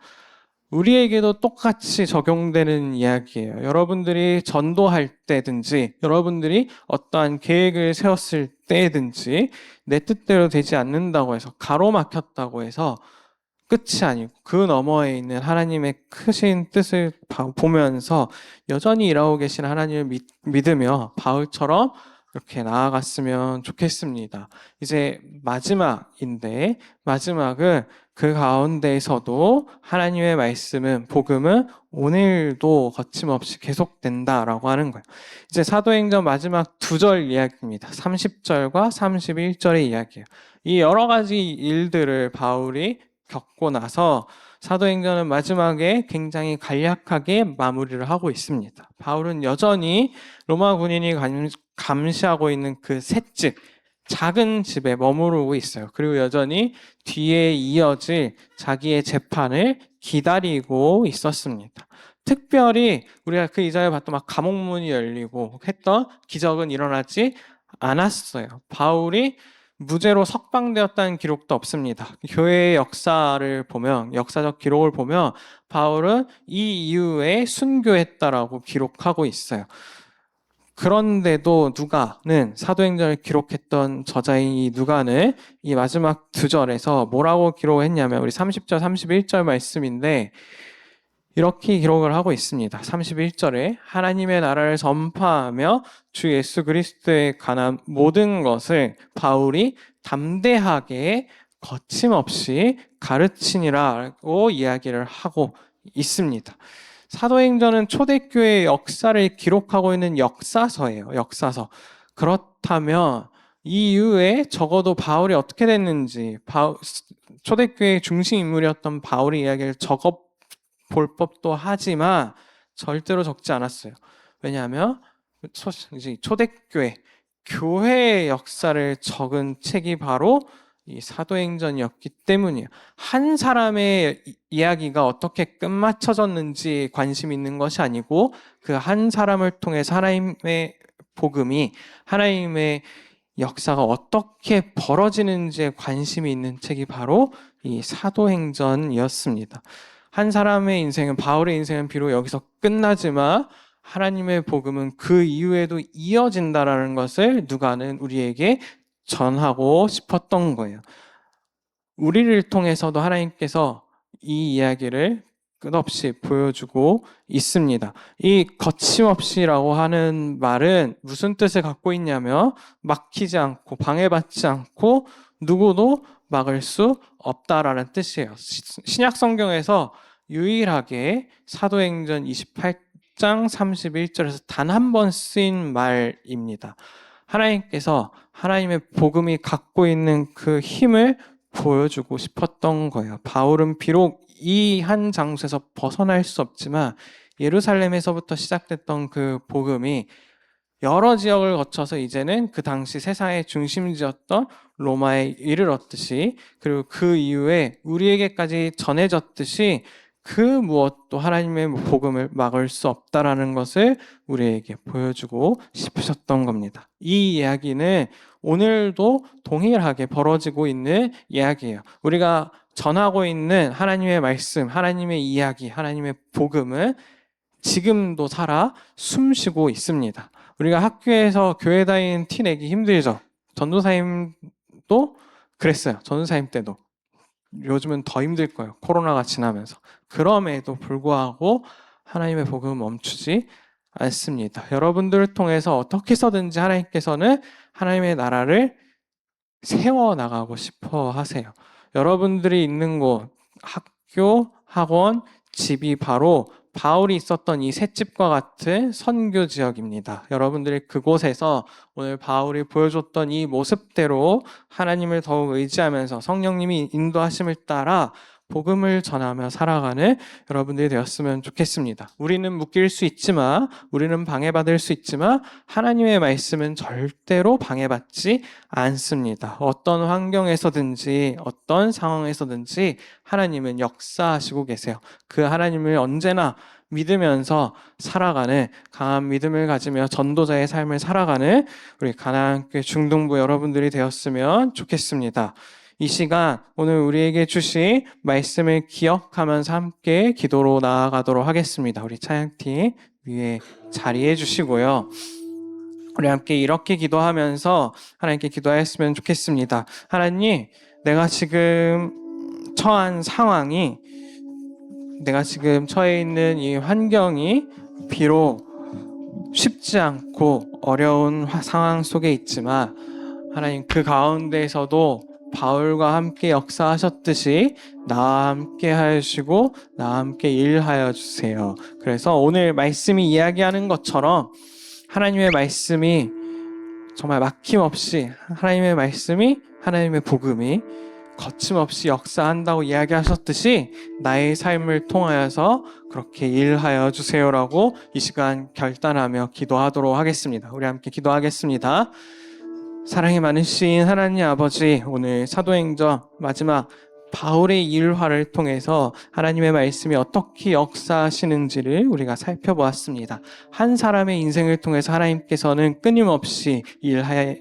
우리에게도 똑같이 적용되는 이야기예요. 여러분들이 전도할 때든지 여러분들이 어떠한 계획을 세웠을 때든지 내 뜻대로 되지 않는다고 해서 가로막혔다고 해서 끝이 아니고 그 너머에 있는 하나님의 크신 뜻을 보면서 여전히 일하고 계신 하나님을 믿으며 바울처럼 이렇게 나아갔으면 좋겠습니다. 이제 마지막인데 마지막은 그 가운데에서도 하나님의 말씀은 복음은 오늘도 거침없이 계속된다라고 하는 거예요. 이제 사도행전 마지막 2절 이야기입니다. 30절과 31절의 이야기예요. 이 여러 가지 일들을 바울이 겪고 나서 사도행전은 마지막에 굉장히 간략하게 마무리를 하고 있습니다. 바울은 여전히 로마 군인이 감시하고 있는 그 셋집, 작은 집에 머무르고 있어요. 그리고 여전히 뒤에 이어질 자기의 재판을 기다리고 있었습니다. 특별히 우리가 그 이전에 봤던 막 감옥문이 열리고 했던 기적은 일어나지 않았어요. 바울이 무죄로 석방되었다는 기록도 없습니다. 교회의 역사를 보면, 역사적 기록을 보면 바울은 이 이후에 순교했다라고 기록하고 있어요. 그런데도 누가는 사도행전을 기록했던 저자인 이 누가는 이 마지막 2절에서 뭐라고 기록했냐면 우리 30절, 31절 말씀인데 이렇게 기록을 하고 있습니다. 31절에 하나님의 나라를 전파하며 주 예수 그리스도에 관한 모든 것을 바울이 담대하게 거침없이 가르치니라고 이야기를 하고 있습니다. 사도행전은 초대교회의 역사를 기록하고 있는 역사서예요. 역사서. 그렇다면 이 이후에 적어도 바울이 어떻게 됐는지 초대교회의 중심 인물이었던 바울의 이야기를 적어 볼 법도 하지만 절대로 적지 않았어요. 왜냐하면 초대교회, 교회의 역사를 적은 책이 바로 이 사도행전이었기 때문이에요. 한 사람의 이야기가 어떻게 끝마쳐졌는지 관심 있는 것이 아니고 그 한 사람을 통해서 하나님의 복음이 하나님의 역사가 어떻게 벌어지는지에 관심이 있는 책이 바로 이 사도행전이었습니다. 한 사람의 인생은 바울의 인생은 비록 여기서 끝나지만 하나님의 복음은 그 이후에도 이어진다라는 것을 누가는 우리에게 전하고 싶었던 거예요. 우리를 통해서도 하나님께서 이 이야기를 끝없이 보여주고 있습니다. 이 거침없이라고 하는 말은 무슨 뜻을 갖고 있냐면 막히지 않고 방해받지 않고 누구도 막을 수 없다라는 뜻이에요. 신약 성경에서 유일하게 사도행전 28장 31절에서 단 한 번 쓰인 말입니다. 하나님께서 하나님의 복음이 갖고 있는 그 힘을 보여주고 싶었던 거예요. 바울은 비록 이 한 장소에서 벗어날 수 없지만 예루살렘에서부터 시작됐던 그 복음이 여러 지역을 거쳐서 이제는 그 당시 세상의 중심지였던 로마에 이르렀듯이 그리고 그 이후에 우리에게까지 전해졌듯이 그 무엇도 하나님의 복음을 막을 수 없다라는 것을 우리에게 보여주고 싶으셨던 겁니다. 이 이야기는 오늘도 동일하게 벌어지고 있는 이야기예요. 우리가 전하고 있는 하나님의 말씀, 하나님의 이야기, 하나님의 복음은 지금도 살아 숨쉬고 있습니다. 우리가 학교에서 교회 다니는 티 내기 힘들죠. 전도사님도 그랬어요. 전도사님 때도. 요즘은 더 힘들 거예요. 코로나가 지나면서. 그럼에도 불구하고 하나님의 복음은 멈추지 않습니다. 여러분들을 통해서 어떻게 해서든지 하나님께서는 하나님의 나라를 세워나가고 싶어 하세요. 여러분들이 있는 곳, 학교, 학원, 집이 바로 바울이 있었던 이 셋집과 같은 선교 지역입니다. 여러분들이 그곳에서 오늘 바울이 보여줬던 이 모습대로 하나님을 더욱 의지하면서 성령님이 인도하심을 따라 복음을 전하며 살아가는 여러분들이 되었으면 좋겠습니다. 우리는 묶일 수 있지만, 우리는 방해받을 수 있지만 하나님의 말씀은 절대로 방해받지 않습니다. 어떤 환경에서든지 어떤 상황에서든지 하나님은 역사하시고 계세요. 그 하나님을 언제나 믿으면서 살아가는, 강한 믿음을 가지며 전도자의 삶을 살아가는 우리 가나안교회 중등부 여러분들이 되었으면 좋겠습니다. 이 시간 오늘 우리에게 주신 말씀을 기억하면서 함께 기도로 나아가도록 하겠습니다. 우리 찬양팀 위에 자리해 주시고요. 우리 함께 이렇게 기도하면서 하나님께 기도하였으면 좋겠습니다. 하나님, 내가 지금 처한 상황이, 내가 지금 처해 있는 이 환경이 비록 쉽지 않고 어려운 상황 속에 있지만 하나님, 그 가운데에서도 바울과 함께 역사하셨듯이 나와 함께 하시고 나와 함께 일하여 주세요. 그래서 오늘 말씀이 이야기하는 것처럼 하나님의 말씀이 정말 막힘없이, 하나님의 말씀이, 하나님의 복음이 거침없이 역사한다고 이야기하셨듯이 나의 삶을 통하여서 그렇게 일하여 주세요라고 이 시간 결단하며 기도하도록 하겠습니다. 우리 함께 기도하겠습니다. 사랑이 많으신 하나님 아버지, 오늘 사도행전 마지막 바울의 일화를 통해서 하나님의 말씀이 어떻게 역사하시는지를 우리가 살펴보았습니다. 한 사람의 인생을 통해서 하나님께서는 끊임없이 일하여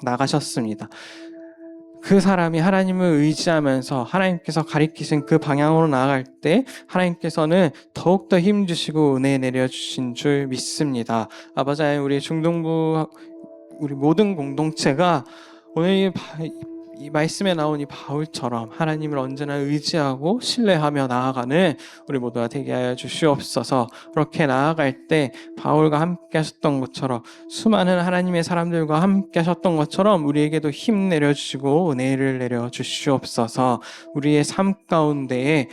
나가셨습니다. 그 사람이 하나님을 의지하면서 하나님께서 가리키신 그 방향으로 나아갈 때 하나님께서는 더욱더 힘주시고 은혜 내려주신 줄 믿습니다. 아버지, 우리 중동부 우리 모든 공동체가 오늘 이 말씀에 나온 이 바울처럼 하나님을 언제나 의지하고 신뢰하며 나아가는 우리 모두가 되게 하여 주시옵소서. 그렇게 나아갈 때 바울과 함께 하셨던 것처럼, 수많은 하나님의 사람들과 함께 하셨던 것처럼 우리에게도 힘 내려주시고 은혜를 내려주시옵소서. 우리의 삶 가운데에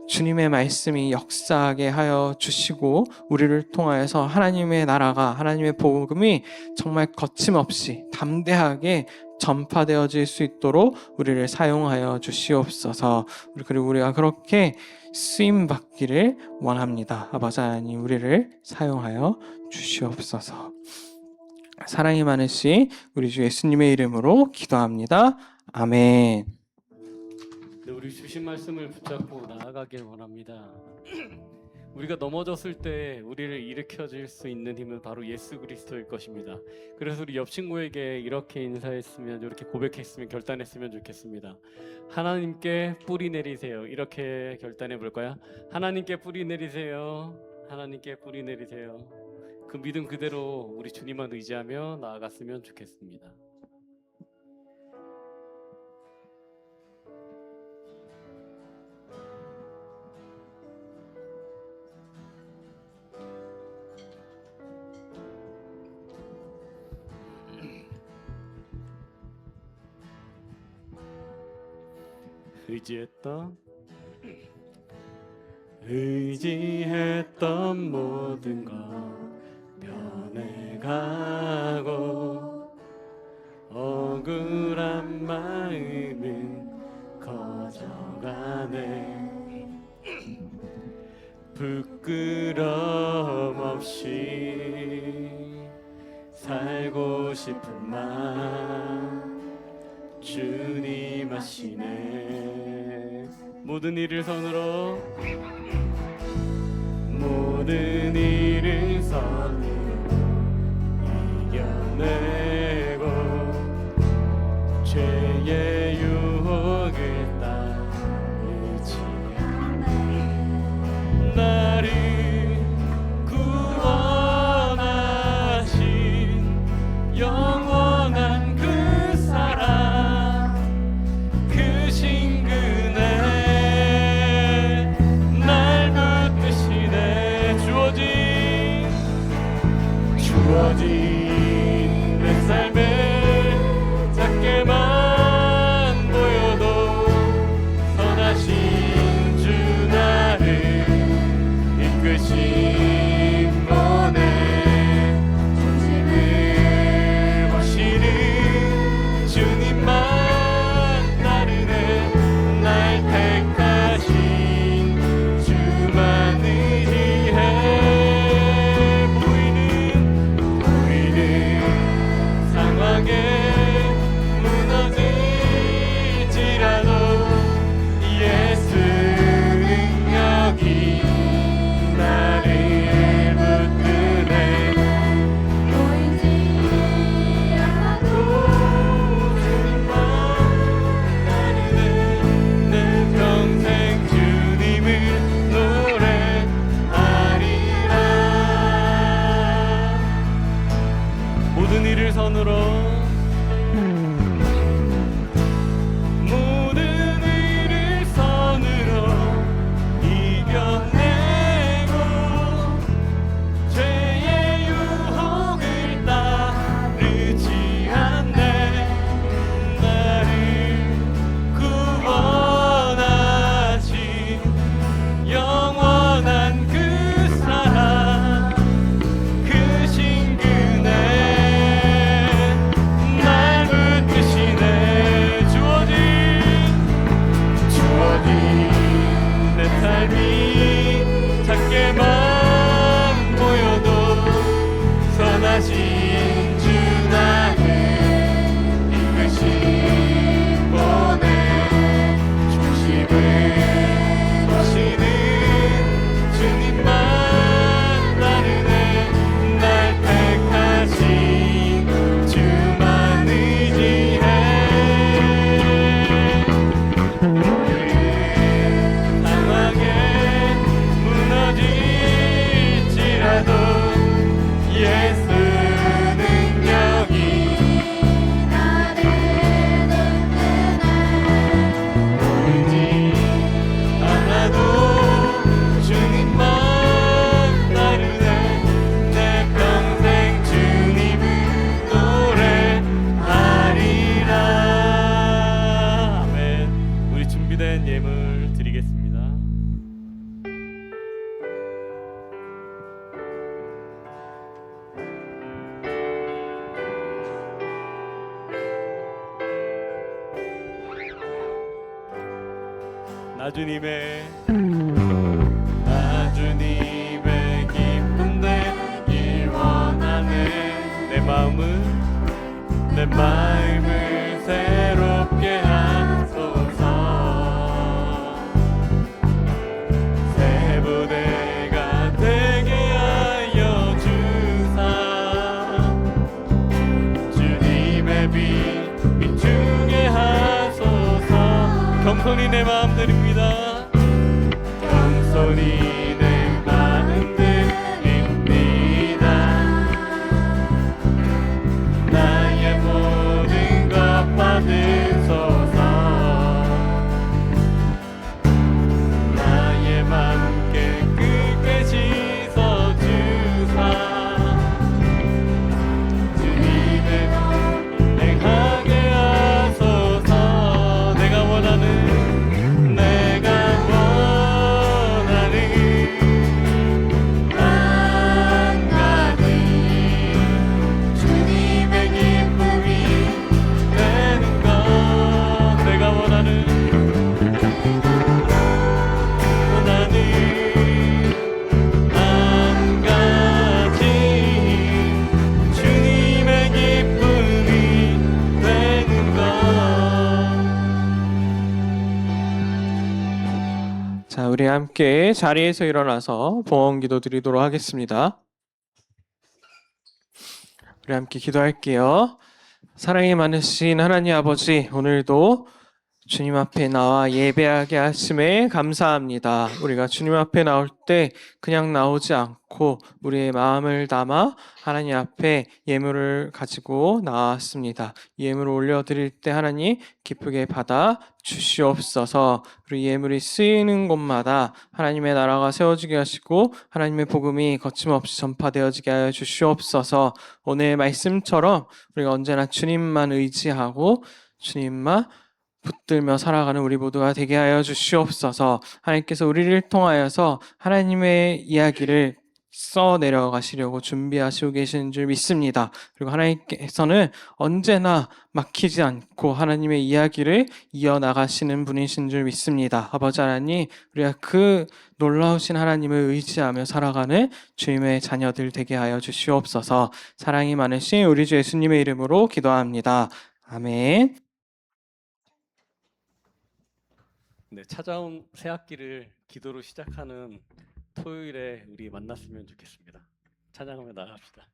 주님의 말씀이 역사하게 하여 주시고 우리를 통하여서 하나님의 나라가, 하나님의 복음이 정말 거침없이 담대하게 전파되어질 수 있도록 우리를 사용하여 주시옵소서. 그리고 우리가 그렇게 쓰임 받기를 원합니다. 아버지 하나님, 우리를 사용하여 주시옵소서. 사랑이 많으신 우리 주 예수님의 이름으로 기도합니다. 아멘. 네, 우리 주신 말씀을 붙잡고 나아가길 원합니다. 우리가 넘어졌을 때 우리를 일으켜줄 수 있는 힘은 바로 예수 그리스도일 것입니다. 그래서 우리 옆 친구에게 이렇게 인사했으면, 이렇게 고백했으면, 결단했으면 좋겠습니다. 하나님께 뿌리 내리세요. 이렇게 결단해 볼까요? 하나님께 뿌리 내리세요. 하나님께 뿌리 내리세요. 그 믿음 그대로 우리 주님만 의지하며 나아갔으면 좋겠습니다. 의지했던 모든 것 변해가고 억울한 마음은 커져가네. 부끄럼 없이 살고 싶은 마음 주님 아시네. 모든 일을 선으로, 모든 일을 선으로 이겨내고 죄의 유혹을 따르지 나를 구원하신 영원한 그 사랑, 그 신근에 날 붙드시네. 주어진 내 삶에 작게만 보여도 선하신 주 나를 이끄신 분의 중심을 보시는 주님만 따르네. 날 택한 택하신 주 나를 이끄신 보내 중심을 보시는 주님만 나르네 날 택하신 주만 의지해 상황에 무너질지라도 예수 능력이 나를 보이지 않아도 주님만 나르네 내 평생 주님을 노래하리라. 아멘. 우리 준비된 예물 드리겠습니다. 나주님의 기쁨 되길 원하네 내 마음을 새롭게 하소서 새 부대가 되게 하여 주사 주님의 빛 비추게 하소서. 겸손히 내 마음 드립니다. 겸손히 내 마음 드립니다. 나의 모든 것 받으소서. 나의 맘 깨끗게 씻어주사 주님의 행하게 하소서. 내가 원하는 한 가지 주님의 기쁨이 되는 것 내가 원하는 한 가지 주님의 기쁨이 되는 것. 자, 우리 함께 자리에서 일어나서 봉헌기도 드리도록 하겠습니다. 우리 함께 기도할게요. 사랑이 많으신 하나님 아버지, 오늘도 주님 앞에 나와 예배하게 하심에 감사합니다. 우리가 주님 앞에 나올 때 그냥 나오지 않고 우리의 마음을 담아 하나님 앞에 예물을 가지고 나왔습니다. 예물을 올려드릴 때 하나님 기쁘게 받아 주시옵소서. 우리 예물이 쓰이는 곳마다 하나님의 나라가 세워지게 하시고 하나님의 복음이 거침없이 전파되어지게 하여 주시옵소서. 오늘 말씀처럼 우리가 언제나 주님만 의지하고 주님만 붙들며 살아가는 우리 모두가 되게 하여 주시옵소서. 하나님께서 우리를 통하여서 하나님의 이야기를 써내려가시려고 준비하시고 계시는 줄 믿습니다. 그리고 하나님께서는 언제나 막히지 않고 하나님의 이야기를 이어나가시는 분이신 줄 믿습니다. 아버지 하나님, 우리가 그 놀라우신 하나님을 의지하며 살아가는 주님의 자녀들 되게 하여 주시옵소서. 사랑이 많으신 우리 주 예수님의 이름으로 기도합니다. 아멘. 네, 찾아온 새 학기를 기도로 시작하는 토요일에 우리 만났으면 좋겠습니다. 찬양하며 나갑시다.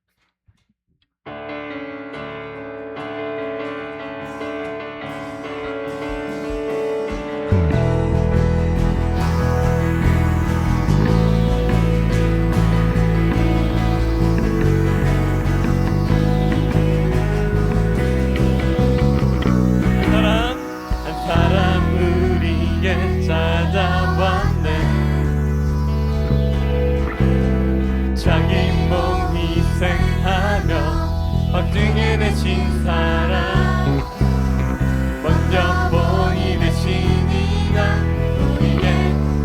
한 사람 우리에게 찾아왔네. 자기 몸 희생하며 확증해 내신 사랑, 먼저 본이 되신 이가 우리에게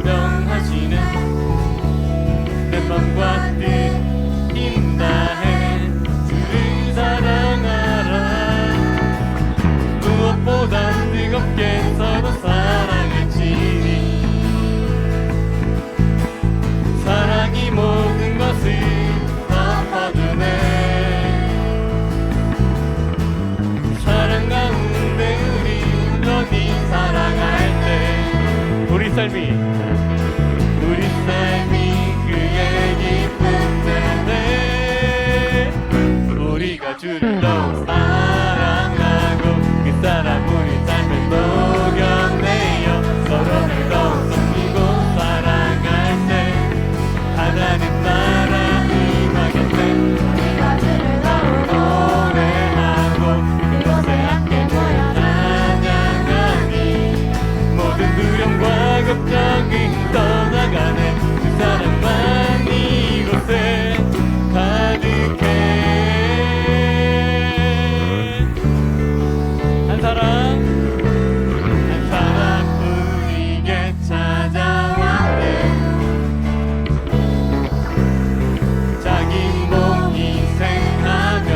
명하시는 내 맘과 뜻 힘다해 주를 사랑하라. 무엇보다 뜨겁게 서로 사랑할지니 사랑이 모든 것을 덮어주네. 우리 삶이 그의 기쁜 때에 우리가 주를 더욱 사랑하고 그 사랑 우리 삶을 녹여내요 서로를 더욱 섬기고 사랑할 때 하나님 나라 임하겠네 우리가 주를 더욱 노래하고 그곳에 함께 모여 찬양하니 모든 두려움과 걱정이 떠나가네 그 사랑만 이곳에 가득해 한 사람 우리에게 찾아왔네 자기 몸 희생하며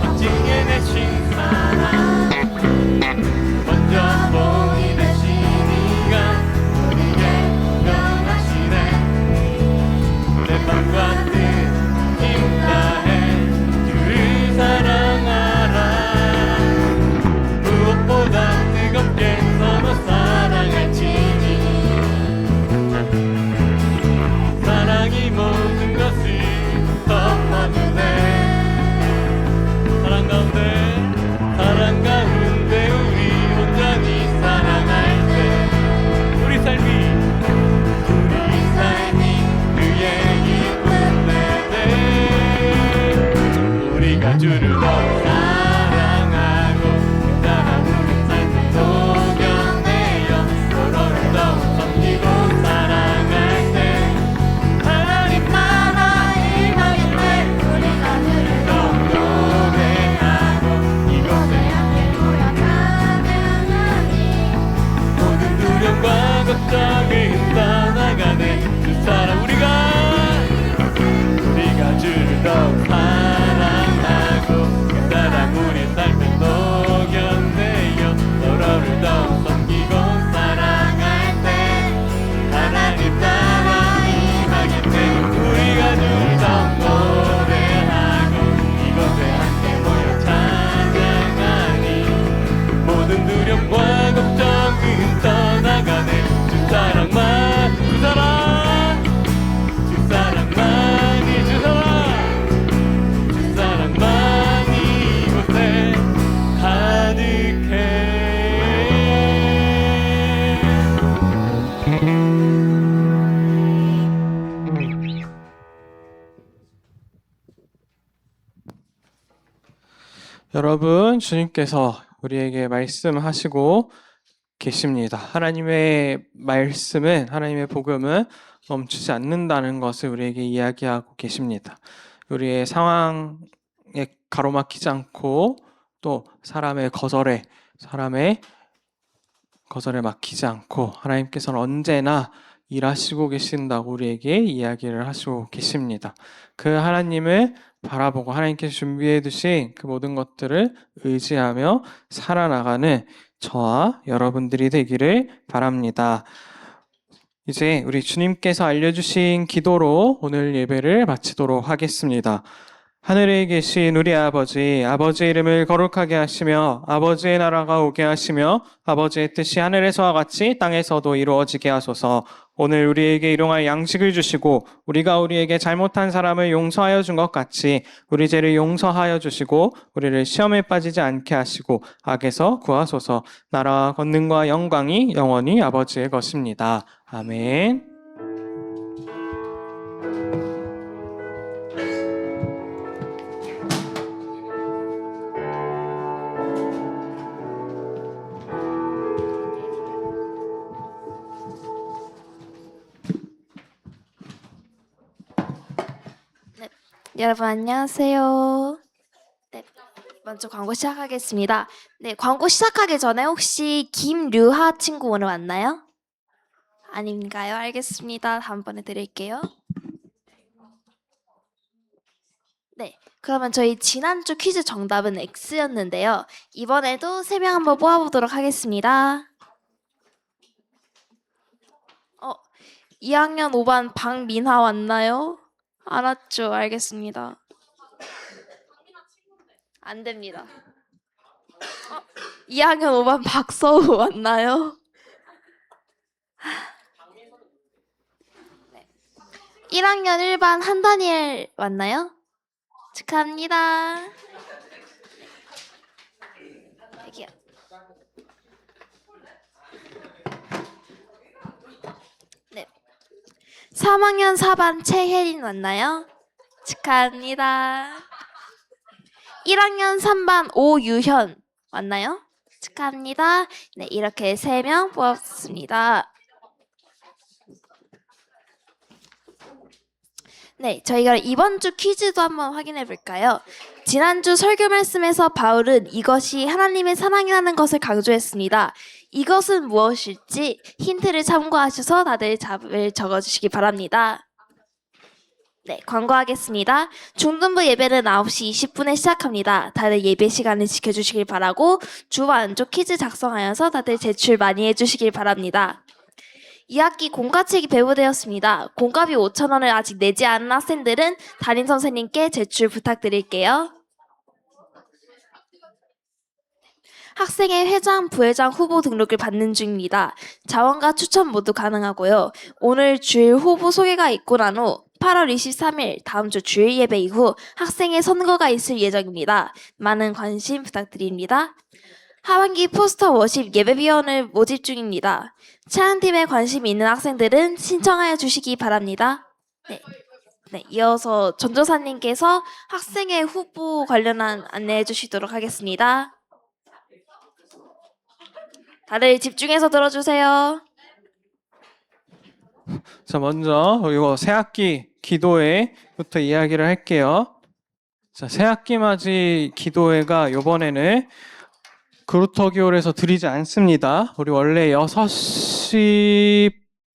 확증해 내신 사랑 먼저 본이 되신 이가 우리에게 변하시네 내 맘과 뜻 힘 다해 주를 사랑하라 무엇보다 뜨겁게 서로 사랑할지니 사랑이 모든 것을 덮어주네 사랑 가운데 우리 온전히 사랑할 때 우리 삶이 그의 기쁜 때에 우리가 주를 더욱 사랑하고 그 사랑 우리 삶을 녹여내요 서로를 더욱 섬기고 사랑할 때 하나님 나라 임하겠네 우리가 주를 더욱 노래하고 이곳에 함께 모여 찬양하니 모든 두려움과 걱정이 떠나가네 그 사랑 우리가 주를 더욱 사랑하고 그 사랑 우리 삶을 녹여내요 서로를 더욱 섬기고 사랑할 때 하나님 나라 임하겠네 우리가 주를 더욱 노래하고 이곳에 함께 모여 찬양하니 모든 두려움과 걱정은 떠나가네 주 사랑만이 이곳에 가득해 여러분, 주님께서 우리에게 말씀하시고 계십니다. 하나님의 말씀은, 하나님의 복음은 멈추지 않는다는 것을 우리에게 이야기하고 계십니다. 우리의 상황에 가로막히지 않고 또 사람의 거절에 막히지 않고 하나님께서는 언제나 일하시고 계신다고 우리에게 이야기를 하시고 계십니다. 그 하나님을 바라보고 하나님께서 준비해 두신 그 모든 것들을 의지하며 살아나가는 저와 여러분들이 되기를 바랍니다. 이제 우리 주님께서 알려주신 기도로 오늘 예배를 마치도록 하겠습니다. 하늘에 계신 우리 아버지, 아버지의 이름을 거룩하게 하시며 아버지의 나라가 오게 하시며 아버지의 뜻이 하늘에서와 같이 땅에서도 이루어지게 하소서. 오늘 우리에게 일용할 양식을 주시고 우리가 우리에게 잘못한 사람을 용서하여 준 것 같이 우리 죄를 용서하여 주시고 우리를 시험에 빠지지 않게 하시고 악에서 구하소서. 나라와 권능과 영광이 영원히 아버지의 것입니다. 아멘. 여러분 안녕하세요. 네, 먼저 광고 시작하겠습니다. 네, 광고 시작하기 전에 혹시 김류하 친구 오늘 왔나요? 아닌가요? 알겠습니다. 다음번에 드릴게요. 네, 그러면 저희 지난주 퀴즈 정답은 X였는데요. 이번에도 3명 한번 뽑아보도록 하겠습니다. 2학년 5반 박민하 왔나요? 알았죠. 알겠습니다. 안 됩니다. 2학년 5반 박서우 왔나요? 1학년 1반 한다니엘 왔나요? 축하합니다. 여기요. 네. 3학년 4반 최혜린 왔나요? 축하합니다. 1학년 3반 오유현 왔나요? 축하합니다. 네, 이렇게 3명 뽑았습니다. 네, 저희가 이번 주 퀴즈도 한번 확인해 볼까요? 지난주 설교 말씀에서 바울은 이것이 하나님의 사랑이라는 것을 강조했습니다. 이것은 무엇일지 힌트를 참고하셔서 다들 답을 적어주시기 바랍니다. 네, 광고하겠습니다. 중등부 예배는 9시 20분에 시작합니다. 다들 예배 시간을 지켜주시길 바라고 주와 안쪽 퀴즈 작성하여서 다들 제출 많이 해주시길 바랍니다. 2학기 공과책이 배부되었습니다. 공과비 5,000원을 아직 내지 않은 학생들은 담임 선생님께 제출 부탁드릴게요. 학생회 회장, 부회장 후보 등록을 받는 중입니다. 자원과 추천 모두 가능하고요. 오늘 주일 후보 소개가 있고 난 후 8월 23일 다음 주 주일 예배 이후 학생회 선거가 있을 예정입니다. 많은 관심 부탁드립니다. 하반기 포스터 워십 예배위원을 모집 중입니다. 찬양팀에 관심이 있는 학생들은 신청하여 주시기 바랍니다. 네, 이어서 전도사님께서 학생회 후보 관련한 안내해 주시도록 하겠습니다. 다들 집중해서 들어주세요. 자, 먼저 이거 새학기 기도회부터 이야기를 할게요. 자, 새학기 맞이 기도회가 이번에는 그루터기홀에서 드리지 않습니다. 우리 원래 6시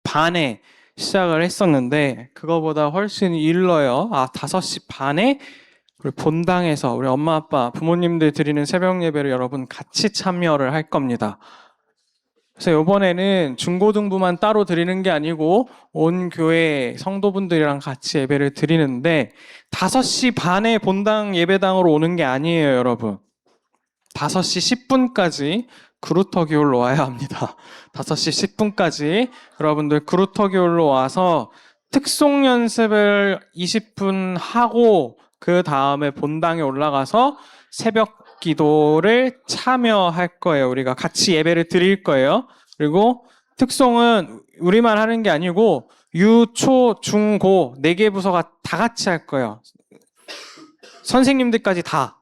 반에 시작을 했었는데 그거보다 훨씬 일러요. 5시 반에 우리 본당에서 우리 엄마 아빠 부모님들 드리는 새벽 예배를 여러분 같이 참여를 할 겁니다. 그래서 이번에는 중고등부만 따로 드리는 게 아니고 온 교회 성도분들이랑 같이 예배를 드리는데 5시 반에 본당 예배당으로 오는 게 아니에요, 여러분. 5시 10분까지 그루터기홀로 와야 합니다. 5시 10분까지 여러분들 그루터기홀로 와서 특송 연습을 20분 하고 그 다음에 본당에 올라가서 새벽 기도를 참여할 거예요. 우리가 같이 예배를 드릴 거예요. 그리고 특송은 우리만 하는 게 아니고 유, 초, 중, 고 4개 부서가 다 같이 할 거예요. 선생님들까지 다.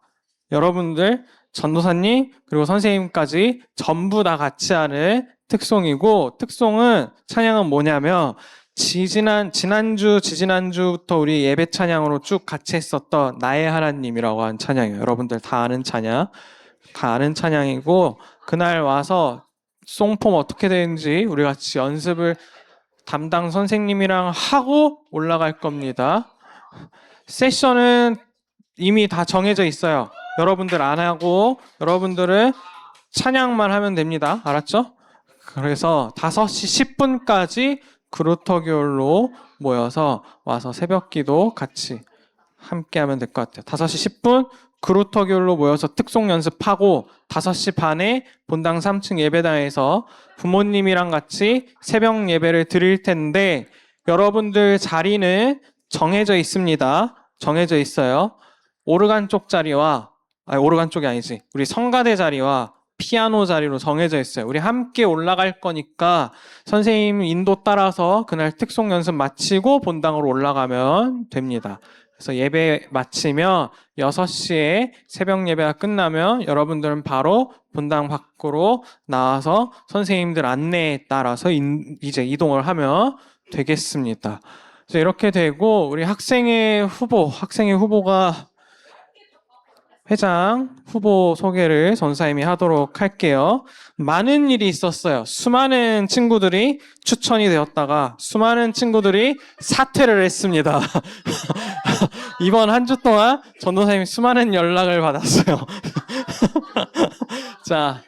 여러분들 전도사님 그리고 선생님까지 전부 다 같이 하는 특송이고 특송은 찬양은 뭐냐면 지지난주부터 우리 예배 찬양으로 쭉 같이 했었던 나의 하나님이라고 하는 찬양이에요. 여러분들 다 아는 찬양이고 그날 와서 송폼 어떻게 되는지 우리 같이 연습을 담당 선생님이랑 하고 올라갈 겁니다. 세션은 이미 다 정해져 있어요. 여러분들 안 하고 여러분들은 찬양만 하면 됩니다. 알았죠? 그래서 5시 10분까지 그루터기홀로 모여서 와서 새벽기도 같이 함께 하면 될 것 같아요. 5시 10분 그루터기홀로 모여서 특송 연습하고 5시 반에 본당 3층 예배당에서 부모님이랑 같이 새벽 예배를 드릴 텐데 여러분들 자리는 정해져 있습니다. 정해져 있어요. 오르간 쪽 자리와 오르간 쪽이 아니지. 우리 성가대 자리와 피아노 자리로 정해져 있어요. 우리 함께 올라갈 거니까 선생님 인도 따라서 그날 특송 연습 마치고 본당으로 올라가면 됩니다. 그래서 예배 마치면 6시에 새벽 예배가 끝나면 여러분들은 바로 본당 밖으로 나와서 선생님들 안내에 따라서 이제 이동을 하면 되겠습니다. 그래서 이렇게 되고 우리 학생회 후보가 회장 후보 소개를 전사님이 하도록 할게요. 많은 일이 있었어요. 수많은 친구들이 추천이 되었다가 수많은 친구들이 사퇴를 했습니다. 이번 한 주 동안 전도사님이 수많은 연락을 받았어요. 자,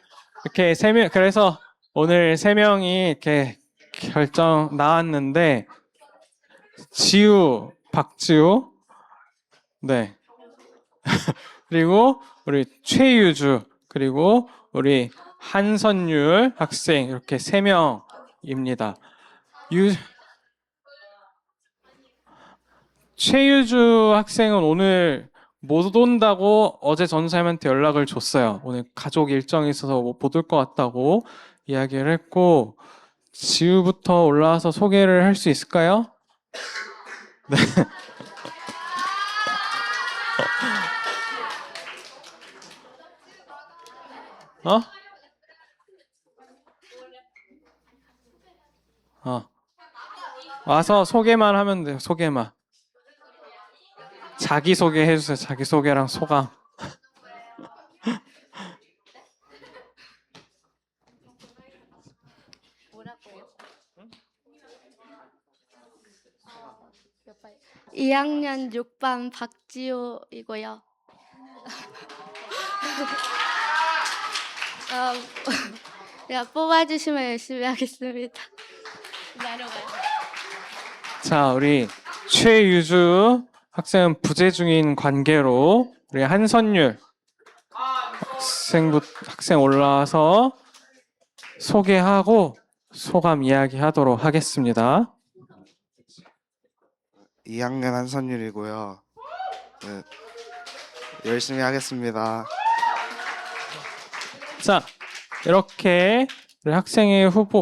이렇게 3명, 그래서 오늘 3명이 이렇게 결정 나왔는데 박지우, 네. 그리고 우리 최유주, 그리고 우리 한선율 학생 이렇게 3명입니다. 최유주 학생은 오늘 못 온다고 어제 전사님한테 연락을 줬어요. 오늘 가족 일정이 있어서 못 올 것 같다고 이야기를 했고, 지우부터 올라와서 소개를 할 수 있을까요? 네. 어? 와서 소개만 하면 돼요. 소개만. 자기소개 해주세요. 자기소개랑 소감. 뭐라고요? 2학년 6반 박지호이고요. 그냥 뽑아주시면 열심히 하겠습니다. 내려가요. 자, 우리 최유주 학생은 부재 중인 관계로 우리 한선율 학생 올라와서 소개하고 소감 이야기하도록 하겠습니다. 2학년 한선율이고요. 네, 열심히 하겠습니다. 자, 이렇게 우리 학생회장 후보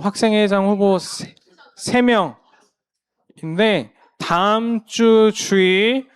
3명인데 다음 주 주일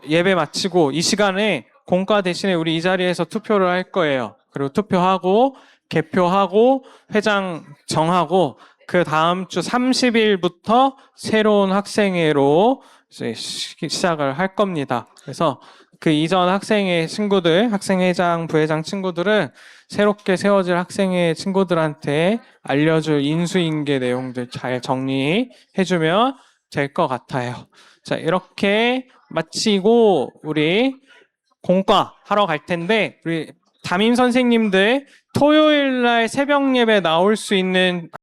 예배 마치고 이 시간에 공과 대신에 우리 이 자리에서 투표를 할 거예요. 그리고 투표하고 개표하고 회장 정하고 그 다음 주 30일부터 새로운 학생회로 이제 시작을 할 겁니다. 그래서 그 이전 학생회 친구들, 학생회장, 부회장 친구들은 새롭게 세워질 학생회 친구들한테 알려줄 인수인계 내용들 잘 정리해주면 될 것 같아요. 자, 이렇게 마치고 우리 공과 하러 갈 텐데 우리 담임 선생님들 토요일 날 새벽 예배 나올 수 있는